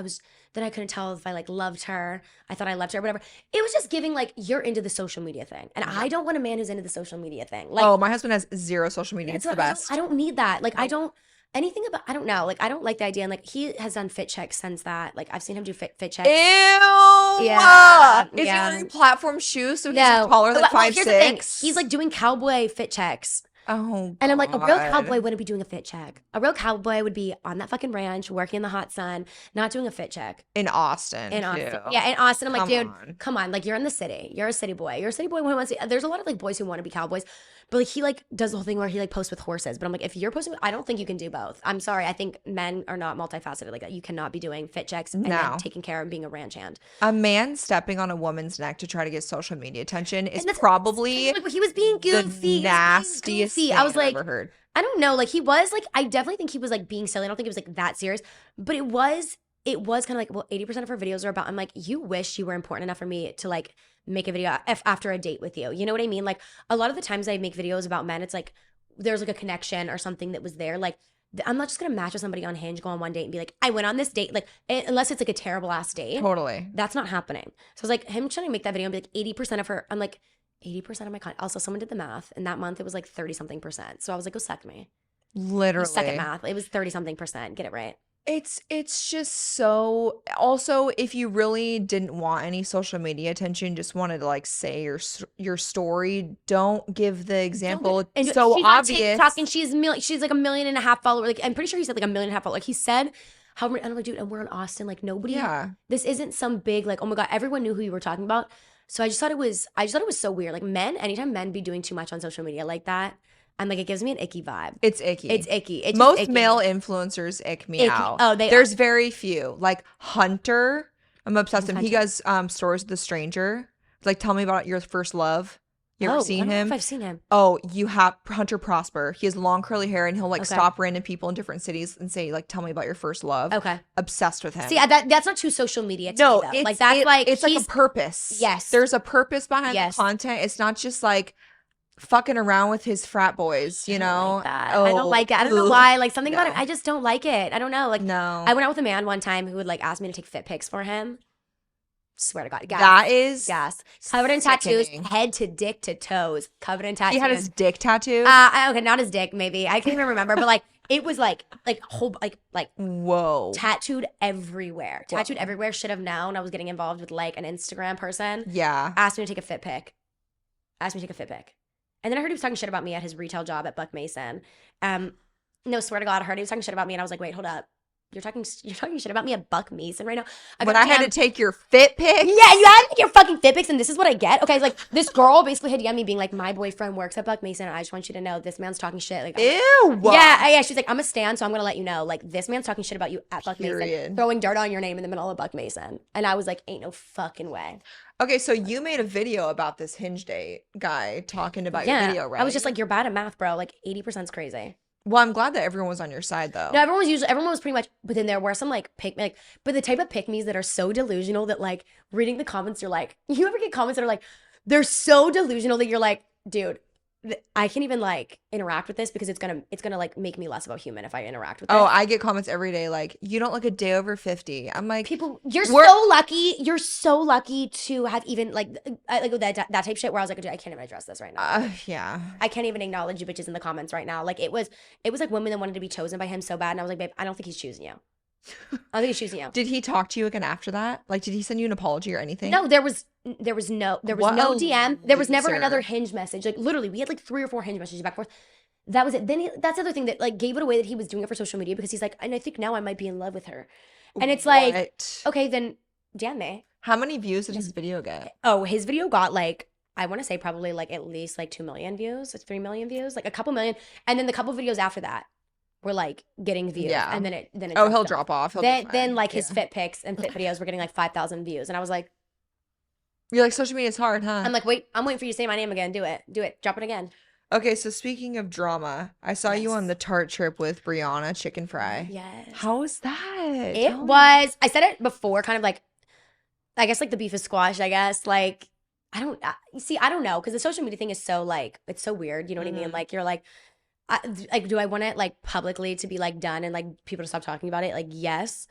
then I couldn't tell if I like loved her. I thought I loved her, whatever. It was just giving like, you're into the social media thing. And I don't want a man who's into the social media thing. Like, oh, my husband has 0 social media. It's the best. I don't need that. Like, I don't know. Like, I don't like the idea. And like, he has done fit checks since that. Like, I've seen him do fit checks. Ew. Yeah. Is he yeah. wearing platform shoes so he's No. taller than 5'6"? Here's the thing. He's like doing cowboy fit checks. Oh, and I'm like, a real cowboy wouldn't be doing a fit check. A real cowboy would be on that fucking ranch, working in the hot sun, not doing a fit check. In Austin. Yeah, in Austin. I'm like, dude, come on. Like, you're in the city. You're a city boy. You're a city boy who wants to. There's a lot of like boys who want to be cowboys. But like, he like does the whole thing where he like posts with horses. But I'm like, if you're posting, I don't think you can do both. I'm sorry. I think men are not multifaceted like that. You cannot be doing fit checks and then taking care of being a ranch hand. A man stepping on a woman's neck to try to get social media attention is probably like, he was being goofy. The nastiest thing I was like, I've ever heard. I don't know. Like, he was like, I definitely think he was like being silly. I don't think it was like that serious. But it was kind of like, well, 80% of her videos are about, I'm like, you wish you were important enough for me to like make a video after a date with you. You know what I mean? Like, a lot of the times I make videos about men, it's like there's like a connection or something that was there. Like, I'm not just gonna match with somebody on Hinge, go on one date and be like, I went on this date, like, unless it's like a terrible ass date. Totally. That's not happening. So I was like, him trying to make that video and be like 80% of her, I'm like, 80% of my content. Also, someone did the math, and that month it was like 30-something%. So I was like, go suck me. Literally. Second math. It was 30-something%. Get it right. It's just so. Also, if you really didn't want any social media attention, just wanted to like say your story, don't give the example. It's so she's obvious. On TikTok and she's like 1.5 million followers. Like, I'm pretty sure he said like 1.5 million followers. Like, he said how many, and I'm like, dude, and we're in Austin. Like, nobody. Yeah. This isn't some big like, oh my God, everyone knew who you were talking about. So I just thought it was so weird. Like, anytime men be doing too much on social media like that, I'm like, it gives me an icky vibe. It's icky. It's icky. It's most icky. male influencers ick me out. Oh, there's very few. Like Hunter, I'm obsessed with him. He does stories with a stranger. Like, tell me about your first love. You ever seen him? I don't know if I've seen him. Oh, you have Hunter Prosper. He has long curly hair and he'll like stop random people in different cities and say like, tell me about your first love. Okay. Obsessed with him. See, that's not too social media to me, though. Like, that's it's like a purpose. Yes. There's a purpose behind the content. It's not just like fucking around with his frat boys, you know? I don't like it. I don't know why. Like, something about it, I just don't like it. I don't know. Like, no. I went out with a man one time who would like ask me to take fit pics for him. Swear to God. Gas. That is gas. Covered in tattoos, head to dick to toes. Covered in tattoos. He had his dick tattoo? Okay, not his dick, maybe. I can't even remember. But like, it was like whole like whoa. Tattooed everywhere. Whoa. Tattooed everywhere. Should have known I was getting involved with like an Instagram person. Yeah. Asked me to take a fit pic. And then I heard he was talking shit about me at his retail job at Buck Mason. No, swear to God, I heard he was talking shit about me, and I was like, wait, hold up. You're talking shit about me at Buck Mason right now. When I had to take your fit pics? Yeah, you had to take your fucking fit pics, and this is what I get. Okay, like this girl basically had DM'd me being like, my boyfriend works at Buck Mason, and I just want you to know this man's talking shit. Like, ew. Yeah. She's like, I'm a stan, so I'm gonna let you know. Like, this man's talking shit about you at Buck Mason, throwing dirt on your name in the middle of Buck Mason. And I was like, ain't no fucking way. Okay, so you made a video about this Hinge date guy talking about your video, right? I was just like, you're bad at math, bro. Like 80% is crazy. Well, I'm glad that everyone was on your side, though. No, everyone was pretty much within there. Where some like but the type of pick-me's that are so delusional that like reading the comments, you're like, you ever get comments that are like, they're so delusional that you're like, dude, I can't even like interact with this because it's gonna like make me less of a human if I interact with it. Oh, I get comments every day like, you don't look a day over 50. I'm like, people, you're so lucky. You're so lucky to have even like that type of shit where I was like, I can't even address this right now. Yeah, I can't even acknowledge you bitches in the comments right now. Like it was like women that wanted to be chosen by him so bad, and I was like, babe, I don't think he's choosing you. I don't think he's choosing you. Did he talk to you again after that? Like, did he send you an apology or anything? No, there was no DM. There was never another Hinge message. Like literally, we had like 3 or 4 Hinge messages back and forth. That was it. Then that's the other thing that like gave it away that he was doing it for social media because he's like, and I think now I might be in love with her. And it's like, okay, then damn me. How many views did his video get? Oh, his video got like, I want to say probably like at least like 2 million views, like 3 million views, like a couple million. And then the couple videos after that were like getting views. Yeah. And then it he'll drop off. Then like his fit pics and fit videos were getting like 5,000 views. And I was like, you're like, social media is hard, huh? I'm like, wait, I'm waiting for you to say my name again. Do it. Drop it again. Okay, so speaking of drama, I saw you on the Tarte trip with Brianna Chicken Fry. Yes. How was that? It was, I said it before, kind of like, I guess like the beef is squashed, I guess. Like, I don't know. Because the social media thing is so like, it's so weird. You know what I mean? Like, you're like, do I want it like publicly to be like done and like people to stop talking about it? Like, yes.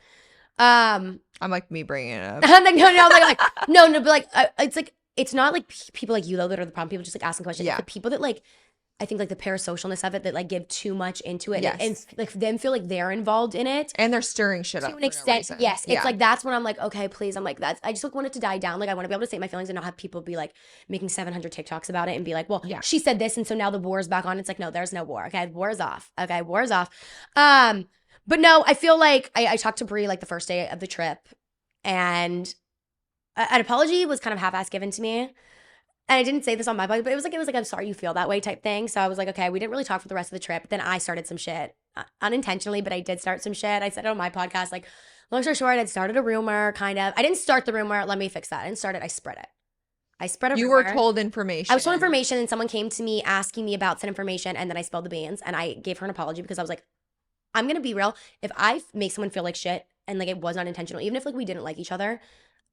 I'm like me bringing it up. I'm like, no, but like, it's like, it's not like people like you though that are the problem. People just like asking questions. Yeah. It's the people that like, I think like the parasocialness of it that like give too much into it and like them feel like they're involved in it. And they're stirring shit up to an extent. Yes. It's like, that's when I'm like, okay, please. I'm like, I just like want it to die down. Like I want to be able to say my feelings and not have people be like making 700 TikToks about it and be like, well, she said this. And so now the war is back on. It's like, no, there's no war. Okay. War is off. Okay. War is off. But no, I feel like I talked to Brie like the first day of the trip and an apology was kind of half-ass given to me. And I didn't say this on my podcast, but it was like, I'm sorry you feel that way type thing. So I was like, okay, we didn't really talk for the rest of the trip. Then I started some shit unintentionally, but I did start some shit. I said it on my podcast, like long story short, I'd started a rumor kind of. I didn't start the rumor. Let me fix that. I didn't start it. I spread it. I spread a rumor. You were told information. I was told information and someone came to me asking me about said information and then I spilled the beans and I gave her an apology because I was like, I'm going to be real. If I make someone feel like shit and like it was not intentional, even if like we didn't like each other,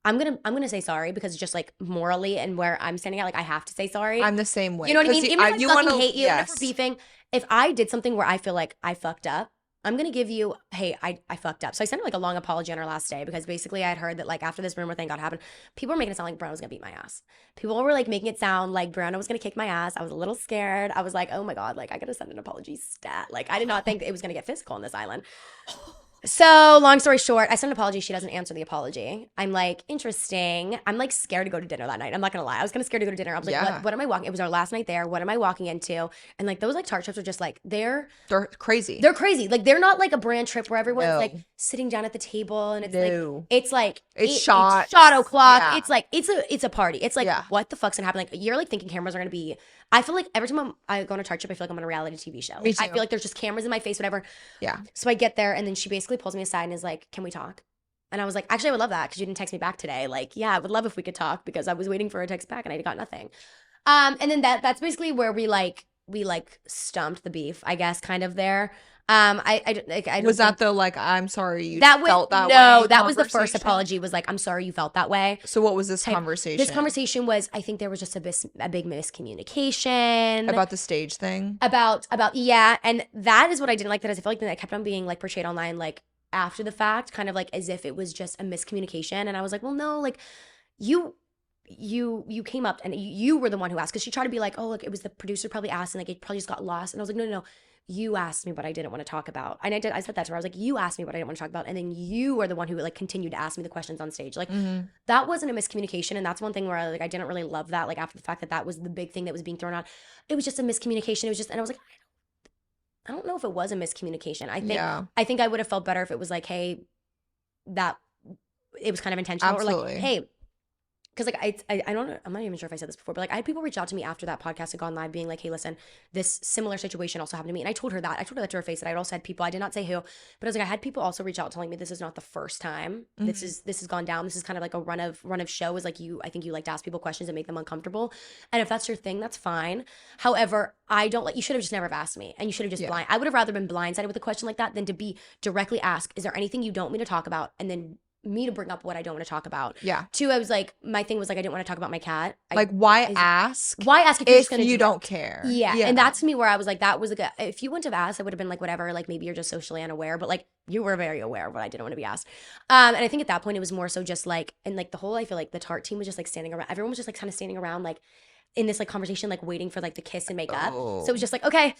I'm gonna say sorry because just like morally and where I'm standing at, like I have to say sorry. I'm the same way. You know what I mean? Even if I fucking hate you, even if we're beefing, if I did something where I feel like I fucked up, I'm gonna give you, hey, I fucked up. So I sent her like a long apology on her last day because basically I had heard that like after this rumor thing got happened, people were making it sound like Brianna was gonna beat my ass. People were like making it sound like Brianna was gonna kick my ass. I was a little scared. I was like, oh my God, like I gotta send an apology stat. Like I did not think it was gonna get physical on this island. So long story short, I sent an apology. She doesn't answer the apology. I'm like, interesting. I'm like scared to go to dinner that night. I'm not going to lie. I was kind of scared to go to dinner. I was like, what am I walking? It was our last night there. What am I walking into? And like those like Tarte trips are just like, they're crazy. They're crazy. Like they're not like a brand trip where everyone's like sitting down at the table and it's it's shot o'clock. Yeah. It's like, it's a party. It's like, what the fuck's going to happen? Like you're like thinking cameras are going to be, I feel like every time I go on a Tarte trip, I feel like I'm on a reality TV show. Me too. I feel like there's just cameras in my face, whatever. Yeah. So I get there and then she basically pulls me aside and is like, can we talk? And I was like, actually, I would love that because you didn't text me back today. Like, yeah, I would love if we could talk because I was waiting for a text back and I got nothing. And then that's basically where we stumped the beef, I guess, kind of there. I was that the like, I'm sorry you felt that way? No, that was the first apology was like, I'm sorry you felt that way. So what was this conversation? This conversation was, I think there was just a big miscommunication. About the stage thing? About yeah. And that is what I didn't like, that I feel like that kept on being like portrayed online like after the fact, kind of like as if it was just a miscommunication. And I was like, well, no, like you came up and you were the one who asked, because she tried to be like, oh, look, it was the producer probably asked and like it probably just got lost. And I was like, no. You asked me what I didn't want to talk about. And I said that to her. I was like, you asked me what I didn't want to talk about. And then you were the one who like continued to ask me the questions on stage. Like that wasn't a miscommunication. And that's one thing where I didn't really love that. Like after the fact that was the big thing that was being thrown out. It was just a miscommunication. It was just, and I was like, I don't know if it was a miscommunication. I think I would have felt better if it was like, hey, that it was kind of intentional. Absolutely. Or like, hey, because like I don't know, I'm not even sure if I said this before, but like I had people reach out to me after that podcast had gone live being like, hey, listen, this similar situation also happened to me. And I told her that to her face, that I also had people, I did not say who, but I was like, I had people also reach out telling me this is not the first time this has gone down. This is kind of like a run of show, is like I think you like to ask people questions and make them uncomfortable. And if that's your thing, that's fine. However, I don't like, you should have just never have asked me, and you should have just I would have rather been blindsided with a question like that than to be directly asked, is there anything you don't want me to talk about? And then me to bring up what I don't want to talk about. Yeah. Two, I was like, my thing was like, I didn't want to talk about my cat. Why ask if you're just gonna you don't care? Yeah. And that's me where I was like, that was like, if you wouldn't have asked, I would have been like, whatever, like maybe you're just socially unaware, but like you were very aware of what I didn't want to be asked. And I think at that point it was more so just like, and like the whole, I feel like the Tart team was just like standing around, everyone was just like kind of standing around like in this like conversation, like waiting for like the kiss and make up. So it was just like, okay,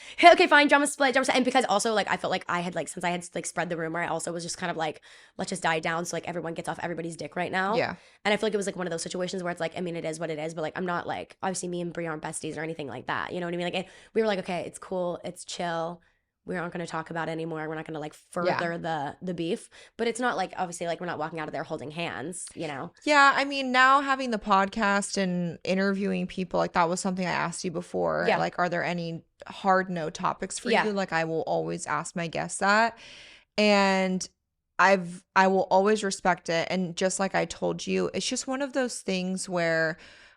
fine, drama split. And because also like I felt like I had like, since I had like spread the rumor, I also was just kind of like, let's just die down so like everyone gets off everybody's dick right now. Yeah. And I feel like it was like one of those situations where it's like, I mean, it is what it is, but like I'm not like, obviously me and Brie aren't besties or anything like that. You know what I mean? Like we were like, okay, it's cool, it's chill. We aren't going to talk about it anymore. We're not going to like further the beef. But it's not like, obviously, like we're not walking out of there holding hands, you know? Yeah, I mean, now having the podcast and interviewing people, like that was something I asked you before. Yeah. Like, are there any hard no topics for you? Like, I will always ask my guests that. And I will always respect it. And just like I told you, it's just one of those things where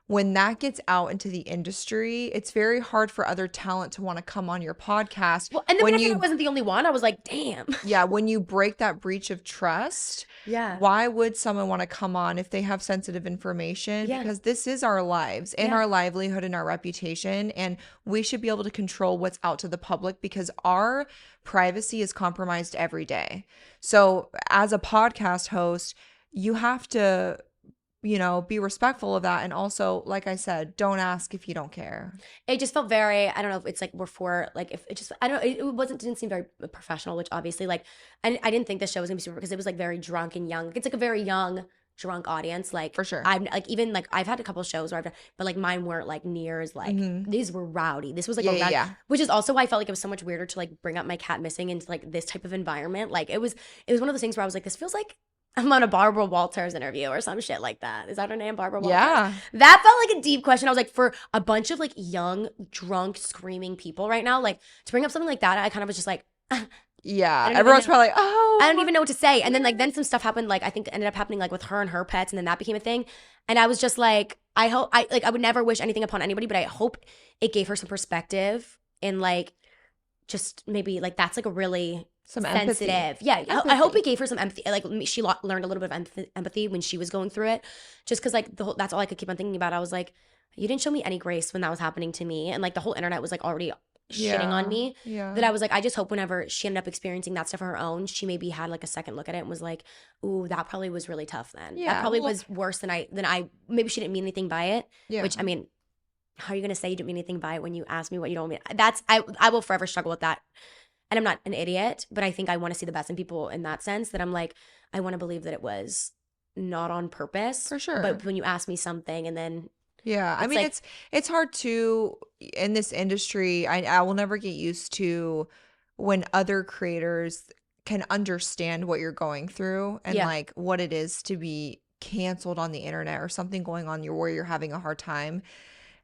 when that gets out into the industry, it's very hard for other talent to want to come on your podcast. Well, and then when I wasn't the only one, I was like, damn. Yeah, when you break that breach of trust, why would someone want to come on if they have sensitive information? Yeah. Because this is our lives and our livelihood and our reputation, and we should be able to control what's out to the public because our privacy is compromised every day. So as a podcast host, you have to be respectful of that. And also, like I said, don't ask if you don't care. It just felt very, I don't know if it's like before, like if it just, I don't know, didn't seem very professional, which obviously like, and I didn't think this show was gonna be super because it was like very drunk and young. It's like a very young, drunk audience. Like for sure. I'm like, even like I've had a couple of shows where I've done, but like mine weren't like near as like, these were rowdy. This was like a rowdy, which is also why I felt like it was so much weirder to like bring up my cat missing into like this type of environment. Like it was one of those things where I was like, this feels like I'm on a Barbara Walters interview or some shit like that. Is that her name, Barbara Walters? Yeah. That felt like a deep question. I was like, for a bunch of like young, drunk, screaming people right now, like to bring up something like that, I kind of was just like, yeah. Everyone's probably like, oh. I don't even know what to say. And then like then some stuff happened, like I think ended up happening like with her and her pets, and then that became a thing. And I was just like, I would never wish anything upon anybody, but I hope it gave her some perspective and like just maybe like that's like a really some sensitive empathy. Yeah, empathy. I hope it gave her some empathy. Like she learned a little bit of empathy when she was going through it, just because like that's all I could keep on thinking about. I was like, you didn't show me any grace when that was happening to me, and like the whole internet was like already shitting on me. Yeah. That I was like, I just hope whenever she ended up experiencing that stuff on her own, she maybe had like a second look at it and was like, ooh, that probably was really tough then. Yeah, that probably was worse than I maybe she didn't mean anything by it. Yeah. Which I mean, how are you gonna say you didn't mean anything by it when you asked me what you don't mean? That's I will forever struggle with that. And I'm not an idiot, but I think I want to see the best in people in that sense, that I'm like, I want to believe that it was not on purpose. For sure. But when you ask me something and then I mean, like, it's hard to, in this industry, I will never get used to when other creators can understand what you're going through and like what it is to be canceled on the internet or something going on where you're having a hard time.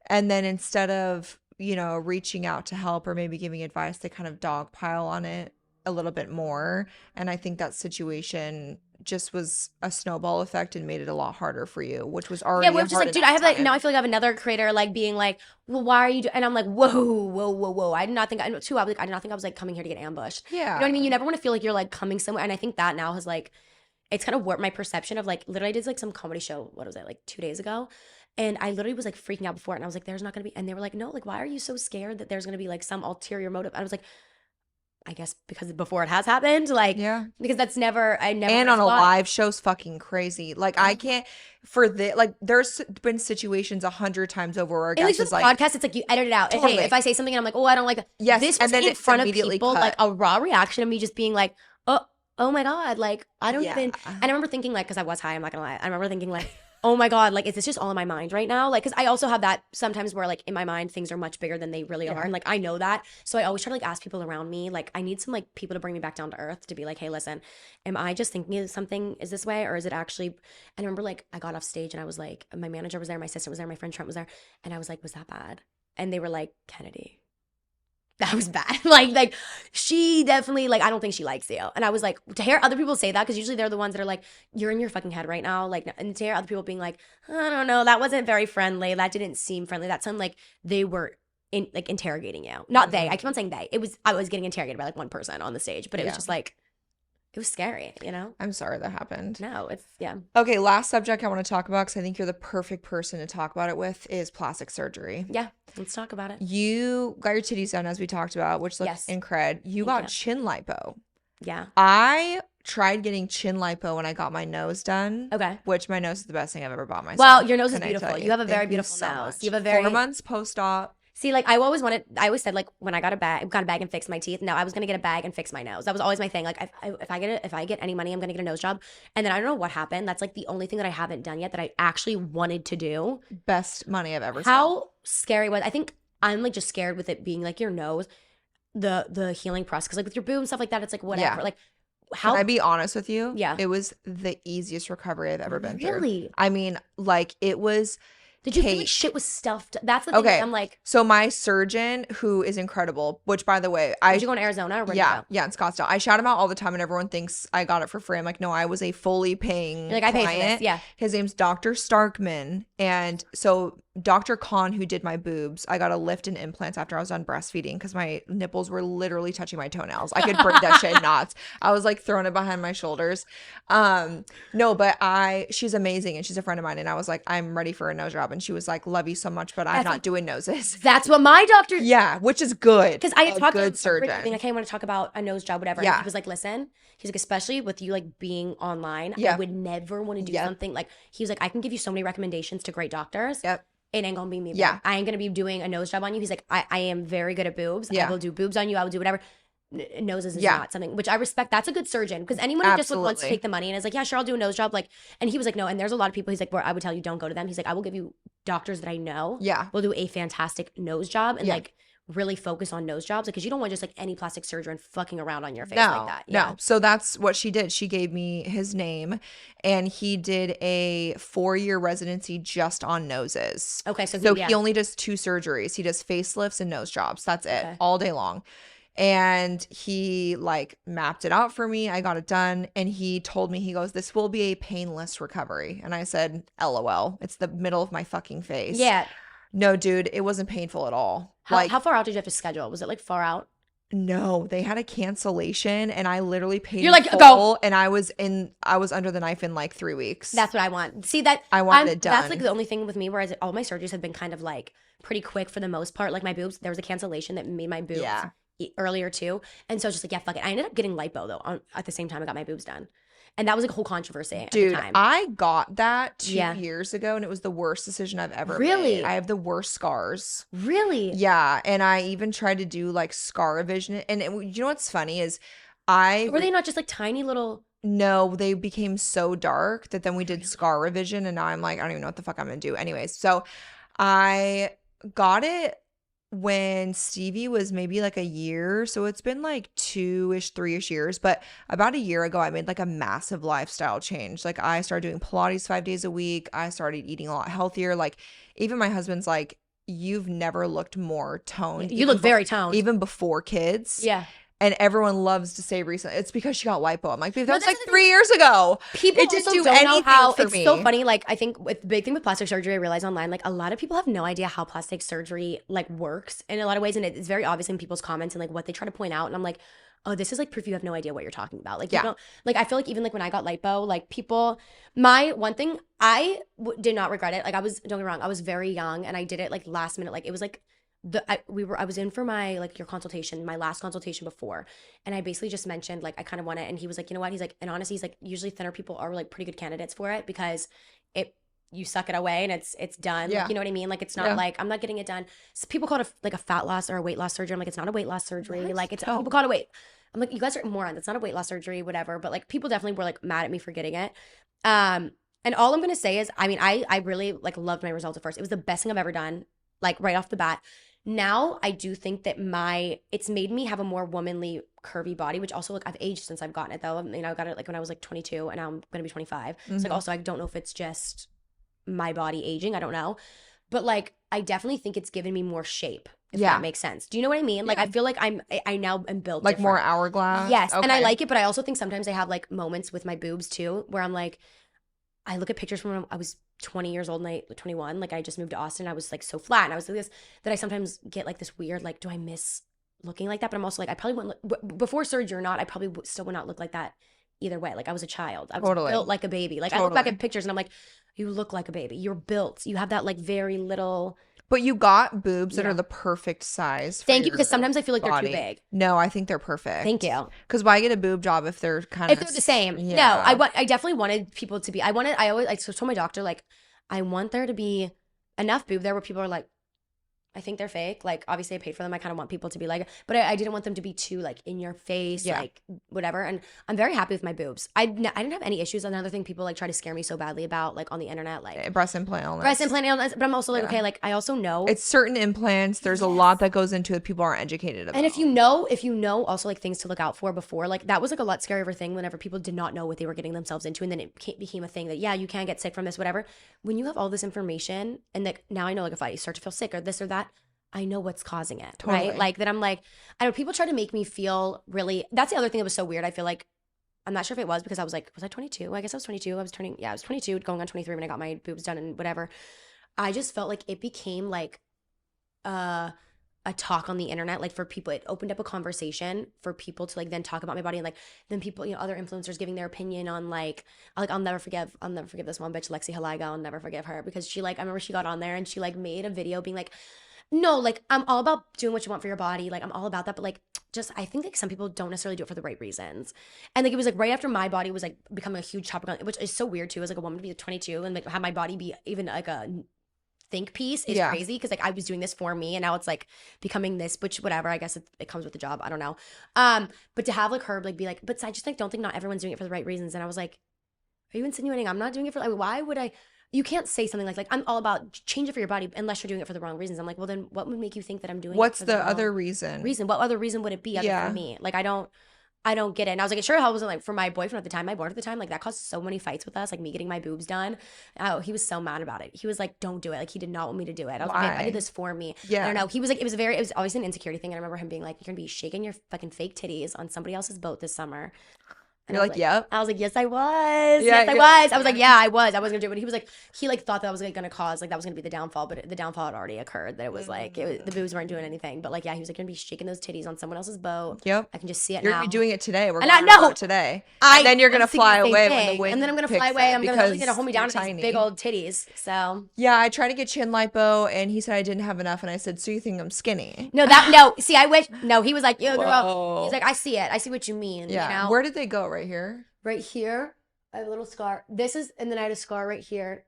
And then instead of reaching out to help or maybe giving advice, they kind of dogpile on it a little bit more. And I think that situation just was a snowball effect and made it a lot harder for you, which was already we're just like, dude, I have like, now I feel like I have another creator like being like, well, why are you and I'm like, whoa. I did not think I did not think I was like coming here to get ambushed. Yeah. You know what I mean? You never want to feel like you're like coming somewhere. And I think that now has like, it's kind of warped my perception of like, literally I did like some comedy show, what was it, like 2 days ago? And I literally was like freaking out before it. And I was like, there's not going to be, and they were like, no, like, why are you so scared that there's going to be like some ulterior motive? And I was like, I guess because before it has happened, like, because that's never, I never. And on a live show's fucking crazy. Like I can't like there's been situations 100 times over where at least with like, podcast, it's like you edit it out. Totally. Hey, if I say something and I'm like, oh, I don't like that. Yes. This was and then in front of people, like a raw reaction of me just being like, oh my God. Like, I don't even, and I remember thinking like, cause I was high, I'm not gonna lie. I remember thinking like, oh my God, like, is this just all in my mind right now? Like, because I also have that sometimes where, like, in my mind, things are much bigger than they really are. And, like, I know that. So I always try to, like, ask people around me, like, I need some, like, people to bring me back down to earth to be like, hey, listen, am I just thinking something is this way? Or is it actually, and I remember, like, I got off stage and I was like, my manager was there, my sister was there, my friend Trent was there. And I was like, was that bad? And they were like, Kennedy, that was bad. like she definitely, like, I don't think she likes you. And I was like, to hear other people say that, because usually they're the ones that are like, you're in your fucking head right now. Like, and to hear other people being like, I don't know, that wasn't very friendly. That didn't seem friendly. That sounded like they were like interrogating you. Not they. I keep on saying they. I was getting interrogated by like one person on the stage, but it was just like, it was scary, you know? I'm sorry that happened. No, it's, yeah. Okay, last subject I want to talk about, because I think you're the perfect person to talk about it with, is plastic surgery. Yeah, let's talk about it. You got your titties done, as we talked about, which looks incred. You got chin lipo. Yeah. I tried getting chin lipo when I got my nose done. Okay. Which my nose is the best thing I've ever bought myself. Well, your nose is beautiful. You have a very beautiful nose. You have a very 4 months post-op. See, like, I always said, like, when I got a bag and fixed my teeth. No, I was gonna get a bag and fix my nose. That was always my thing. Like, if I get any money, I'm gonna get a nose job. And then I don't know what happened. That's like the only thing that I haven't done yet that I actually wanted to do. Best money I've ever spent. How scary was? I think I'm like just scared with it being like your nose, the healing process, because like with your boob and stuff like that, it's like whatever. Yeah. Like, how? Can I be honest with you? Yeah. It was the easiest recovery I've ever been through. Really? I mean, like, it was. Did you feel like shit was stuffed? That's the thing. Okay. I'm like. So my surgeon, who is incredible, which, by the way, did you go in Arizona? Or where yeah, in Scottsdale. I shout him out all the time, and everyone thinks I got it for free. I'm like, no, I was a fully paying You're like, client. I paid for this. Yeah. His name's Dr. Starkman, and so Dr. Khan, who did my boobs, I got a lift and implants after I was done breastfeeding because my nipples were literally touching my toenails. I could break that shit in knots. I was like throwing it behind my shoulders. No, but she's amazing, and she's a friend of mine, and I was like, I'm ready for a nose job, and she was like, love you so much, but I'm not doing noses. That's what my doctor. Yeah, which is good. Because I had talked to surgeon. Like, hey, I want to talk about a nose job, whatever. Yeah. And he was like, listen, he's like, especially with you like being online, I would never want to do something like. He was like, I can give you so many recommendations to great doctors. Yep. It ain't gonna be me. Yeah. I ain't gonna be doing a nose job on you. He's like, I am very good at boobs. Yeah. I will do boobs on you. I will do whatever. Noses is not something, which I respect. That's a good surgeon, because anyone who just wants to take the money and is like, yeah, sure, I'll do a nose job. Like, and he was like, no. And there's a lot of people. He's like, where I would tell you, don't go to them. He's like, I will give you doctors that I know. Yeah. Will do a fantastic nose job and like really focus on nose jobs, because you don't want just like any plastic surgeon fucking around on your face like that. Yeah. No. So that's what she did. She gave me his name, and he did a 4-year residency just on noses. Okay. So he only does 2 surgeries. He does facelifts and nose jobs. That's it, all day long. And he like mapped it out for me. I got it done. And he told me, he goes, this will be a painless recovery. And I said, LOL. It's the middle of my fucking face. Yeah. No, dude, it wasn't painful at all. How far out did you have to schedule? Was it like far out? No, they had a cancellation, and I literally paid. You're like, go. And I was under the knife in like 3 weeks. That's what I want. See, that I wanted it done. That's like the only thing with me, whereas all my surgeries have been kind of like pretty quick for the most part. Like my boobs, there was a cancellation that made my boobs earlier too, and so I was just like, yeah, fuck it. I ended up getting lipo though at the same time I got my boobs done. And that was like a whole controversy. Dude, at the time. I got that 2 years ago, and it was the worst decision I've ever made. I have the worst scars. Really? Yeah. And I even tried to do like scar revision. And you know what's funny is were they not just like tiny little? No, they became so dark that then we did scar revision. And now I'm like, I don't even know what the fuck I'm going to do. Anyways, so I got it when Stevie was maybe like a year. So it's been like 2-ish, 3-ish years. But about a year ago, I made like a massive lifestyle change. Like I started doing Pilates 5 days a week. I started eating a lot healthier. Like even my husband's like, you've never looked more toned. You look very toned. Even before kids. Yeah. And everyone loves to say recently, it's because she got lipo. I'm like, that was like 3 years ago. People just do anything for me. It's so funny. Like, I think the big thing with plastic surgery, I realize online, like a lot of people have no idea how plastic surgery like works in a lot of ways. And it's very obvious in people's comments and like what they try to point out. And I'm like, oh, this is like proof you have no idea what you're talking about. Like, you don't, like, I feel like even like when I got lipo, like my one thing, did not regret it. Like don't get me wrong, I was very young and I did it like last minute. Like it was like, I was in for my like your consultation, my last consultation before, and I basically just mentioned like I kind of want it, and he was like, you know what, he's like, and honestly, he's like, usually thinner people are like pretty good candidates for it because you suck it away and it's done. Like, you know what I mean? Like it's not like I'm not getting it done. So people call it like a fat loss or a weight loss surgery. I'm like, it's not a weight loss surgery. What? Like it's people call it a weight. I'm like, you guys are morons. It's not a weight loss surgery, whatever. But like people definitely were like mad at me for getting it. And all I'm going to say is, I mean, I really like loved my results at first. It was the best thing I've ever done, like right off the bat. Now I do think that it's made me have a more womanly curvy body, which also like I've aged since I've gotten it though. I mean, I got it like when I was like 22 and now I'm going to be 25. So like also I don't know if it's just my body aging. I don't know. But like, I definitely think it's given me more shape. If that makes sense. Do you know what I mean? Like, I feel like I now am built like different. more hourglass. Yes. And I like it, but I also think sometimes I have like moments with my boobs too, where I'm like, I look at pictures from when I was 20 years old and 21, like I just moved to Austin. I was like so flat and I was like this, that I sometimes get like this weird, like, do I miss looking like that? But I'm also like, I probably wouldn't look, before surgery or not, I probably still would not look like that either way. Like I was a child. I was built like a baby. Like I look back at pictures and I'm like, you look like a baby. You're built. You have that like very little. But you got boobs that are the perfect size. Thank you, because sometimes I feel like they're too big. No, I think they're perfect. Thank you. Because why get a boob job if they're kind of... If they're the same. Yeah. No, I definitely wanted people to be... I told my doctor, like, I want there to be enough boob there where people are like, I think they're fake. Like, obviously I paid for them. I kind of want people to be like, but I didn't want them to be too like in your face, like whatever. And I'm very happy with my boobs. I didn't have any issues. Another thing people like try to scare me so badly about, like on the internet, like breast implant illness. But I'm also like, okay, like I also know it's certain implants. There's a lot that goes into it. People aren't educated about. And if you know also like things to look out for before, like that was like a lot scarier thing whenever people did not know what they were getting themselves into, and then it became a thing that you can get sick from this, whatever. When you have all this information, and like now I know, like if I start to feel sick or this or that, I know what's causing it, right? Like that I'm like, I know people try to make me feel really, that's the other thing that was so weird. I feel like, I'm not sure if it was because I was like, was I 22? I guess I was 22. I was 22 going on 23 when I got my boobs done and whatever. I just felt like it became like a talk on the internet, like for people, it opened up a conversation for people to like then talk about my body, and like then people, other influencers giving their opinion on like I'll never forgive this one bitch, Lexi Haliga. I'll never forgive her because she like, I remember she got on there and she like made a video being like, no, like I'm all about doing what you want for your body. Like I'm all about that. But like, just, I think like some people don't necessarily do it for the right reasons. And like, it was like right after my body was like becoming a huge topic on, which is so weird too, as like a woman to be 22 and like have my body be even like a think piece is crazy. Cause like I was doing this for me and now it's like becoming this, which whatever, I guess it comes with the job. I don't know. But to have like her like be like, but I just like don't think not everyone's doing it for the right reasons. And I was like, are you insinuating I'm not doing it for, like, why would I? You can't say something like I'm all about change it for your body unless you're doing it for the wrong reasons. I'm like, well, then what would make you think that I'm doing What's it for the other reason? What other reason would it be other than me? Like, I don't get it. And I was like, it sure hell wasn't like for my boyfriend at the time, my boyfriend at the time, like that caused so many fights with us, like me getting my boobs done. Oh, he was so mad about it. He was like, don't do it. Like he did not want me to do it. I was like, I did this for me. Yeah. I don't know. He was like, it was obviously an insecurity thing. And I remember him being like, you're going to be shaking your fucking fake titties on somebody else's boat this summer. And you're like, yep. I was like, yes, I was. Yeah, yes, I was. I was like, yeah, I was going to do it. But he was like, he like thought that was like going to cause, like that was going to be the downfall. But the downfall had already occurred. That it was like, the boobs weren't doing anything. But like, yeah, he was like going to be shaking those titties on someone else's boat. Yep. I can just see it you're now. You're doing it today. We're going to do it today. And then you're going to fly away when the wind And then I'm going to fly away. I'm going to hold me down with these big old titties. So. Yeah, I tried to get chin lipo and he said I didn't have enough. And I said, so you think I'm skinny? No, see, I wish, no, he was like, yo, girl. He's like, I see it. I see what you mean. Yeah. You know? Where did they go? Right here? Right here, I have a little scar. And then I had a scar right here.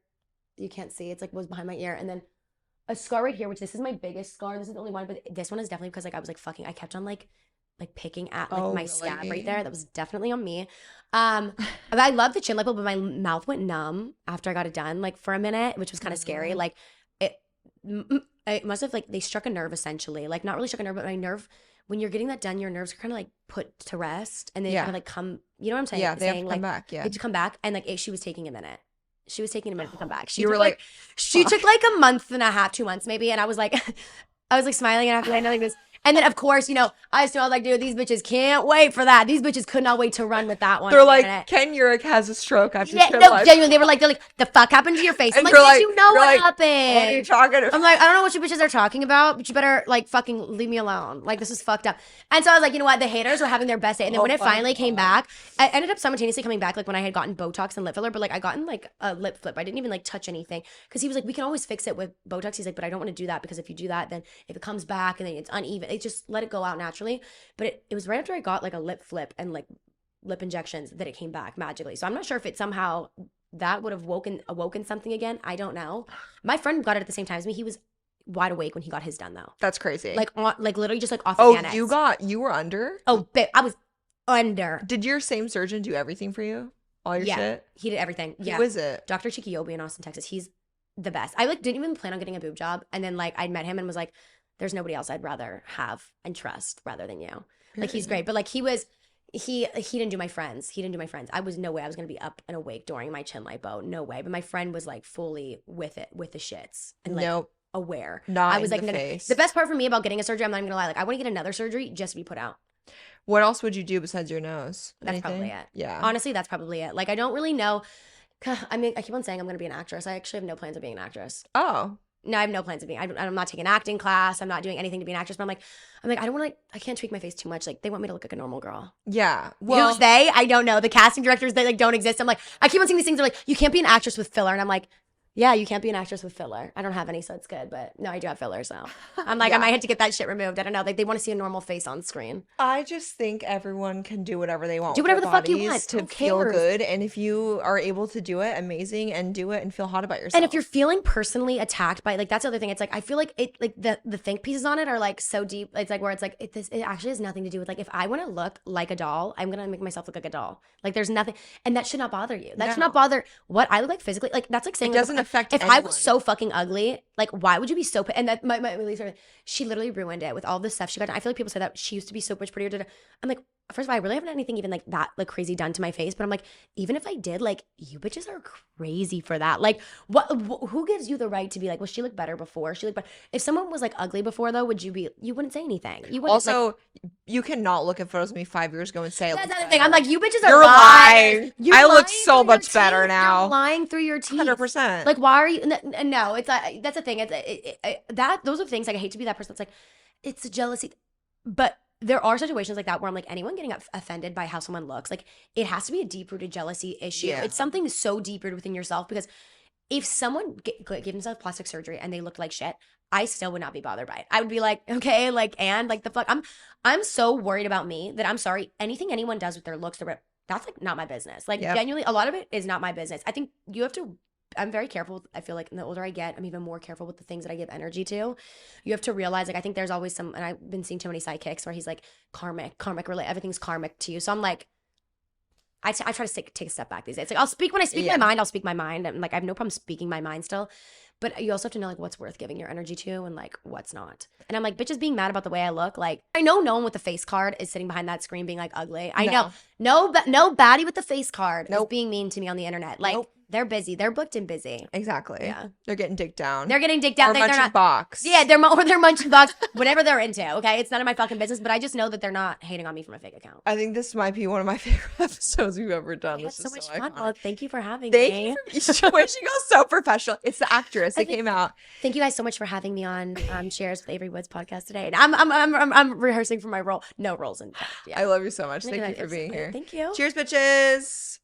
You can't see. It's like was behind my ear. And then a scar right here, which this is my biggest scar. This is the only one, but this one is definitely because like I was like fucking, I kept on like picking at like my scab right there. That was definitely on me. I love the chin lipo, but my mouth went numb after I got it done, like for a minute, which was kind of scary. Like it must have like, they struck a nerve essentially. Like not really struck a nerve, but my nerve, when you're getting that done, your nerves are kind of like put to rest and they kind of like come, you know what I'm saying? Yeah, they have to come like, back. Yeah. They have to come back. And like she was taking a minute. She was taking a minute to come back. She took like a month and a half, 2 months maybe. And I was like, smiling and I like this. And then, of course, I was like, dude, these bitches can't wait for that. These bitches could not wait to run with that one. They're like, Ken Eurich has a stroke after genuinely, they're like, the fuck happened to your face? I'm like, bitch, you know what happened. What are you talking about? I'm like, I don't know what you bitches are talking about, but you better, like, fucking leave me alone. Like, this is fucked up. And so I was like, you know what? The haters were having their best day. And then when it finally came back, I ended up simultaneously coming back, like, when I had gotten Botox and lip filler, but, like, I gotten, like, a lip flip. I didn't even, like, touch anything. Because he was like, we can always fix it with Botox. He's like, but I don't want to do that because if you do that, then if it comes back and then it's uneven, it just let it go out naturally. But it was right after I got like a lip flip and like lip injections that it came back magically. So I'm not sure if it somehow that would have awoken something again. I don't know. My friend got it at the same time as me. He was wide awake when he got his done though. That's crazy. Like literally just like off the Xanax. You were under? Oh, babe, I was under. Did your same surgeon do everything for you? all your shit? He did everything. Who is it? Dr. Chikiobi in Austin, Texas. He's the best. I like didn't even plan on getting a boob job, and then like I met him and was like, there's nobody else I'd rather have and trust rather than you. Like he's great, but like he didn't do my friends. He didn't do my friends. I was no way I was gonna be up and awake during my chin lipo. No way. But my friend was like fully with it, with the shits, and like aware. Not I was in like, the face. the best part for me about getting a surgery, I'm not even gonna lie. Like I want to get another surgery just to be put out. What else would you do besides your nose? That's probably it. Yeah. Honestly, that's probably it. Like I don't really know. I mean, I keep on saying I'm gonna be an actress. I actually have no plans of being an actress. Oh. No, I have no plans of being. I'm not taking an acting class. I'm not doing anything to be an actress. But I'm like, I don't want to. I can't tweak my face too much. Like they want me to look like a normal girl. Yeah. Well, who's they? I don't know. The casting directors, they like don't exist. I'm like, I keep on seeing these things. They're like, you can't be an actress with filler, and I'm like, yeah, you can't be an actress with filler. I don't have any, so it's good. But no, I do have filler, so I'm like, I might have to get that shit removed. I don't know. Like they want to see a normal face on screen. I just think everyone can do whatever they want. Do whatever the fuck you want to feel good, and if you are able to do it, amazing, and do it and feel hot about yourself. And if you're feeling personally attacked by like that's the other thing. It's like I feel like it like the think pieces on it are like so deep. It's like where it's like it actually has nothing to do with like if I want to look like a doll, I'm gonna make myself look like a doll. Like there's nothing, and that should not bother you. That should not bother what I look like physically. Like that's like saying it doesn't affect if anyone. I was so fucking ugly, like why would you be so and that my she literally ruined it with all this stuff she got done. I feel like people say that she used to be so much prettier. I'm like, first of all, I really haven't had anything even like that like crazy done to my face, but I'm like, even if I did, like you bitches are crazy for that. Like who gives you the right to be like, well, she looked better before, she looked better. If someone was like ugly before though, you wouldn't say anything. You wouldn't. Also, like, you cannot look at photos of me 5 years ago and say that's the other thing. I'm like, you bitches are You're lying. You're I look lying so much better now. You're lying through your teeth. 100%. Like, why are you? No, it's that's the thing. Those are things like I hate to be that person that's like, it's a jealousy, but there are situations like that where I'm like, anyone getting offended by how someone looks, like it has to be a deep-rooted jealousy issue. Yeah. It's something so deep-rooted within yourself, because if someone gave themselves plastic surgery and they looked like shit, I still would not be bothered by it. I would be like, okay, like, and like the fuck, I'm so worried about me that I'm sorry, anything anyone does with their looks, that's like not my business. Like genuinely, a lot of it is not my business. I think you have to, I'm very careful. I feel like the older I get, I'm even more careful with the things that I give energy to. You have to realize, like, I think there's always and I've been seeing too many sidekicks where he's like, karmic, relate, everything's karmic to you. So I'm like, I try to take a step back these days. Like, I'll speak when I speak my mind, I'll speak my mind. And like, I have no problem speaking my mind still. But you also have to know like what's worth giving your energy to and like what's not. And I'm like, bitches being mad about the way I look. Like, I know no one with a face card is sitting behind that screen being like ugly. I know. No baddie with the face card is being mean to me on the internet. Like, they're busy. They're booked and busy. Exactly. Yeah. They're getting dicked down. They're getting dicked down. Or munching box. Yeah, they're munching box. Whatever they're into, okay? It's none of my fucking business, but I just know that they're not hating on me from a fake account. I think this might be one of my favorite episodes we've ever done. This is so much fun. Iconic. Well, thank you for having me. Thank you. She goes so professional. It's the actress that came out. Thank you guys so much for having me on Cheers with Avery Woods podcast today. And I'm rehearsing for my role. No roles in fact. Yeah. I love you so much. Thank you for being here. Thank you. Cheers, bitches.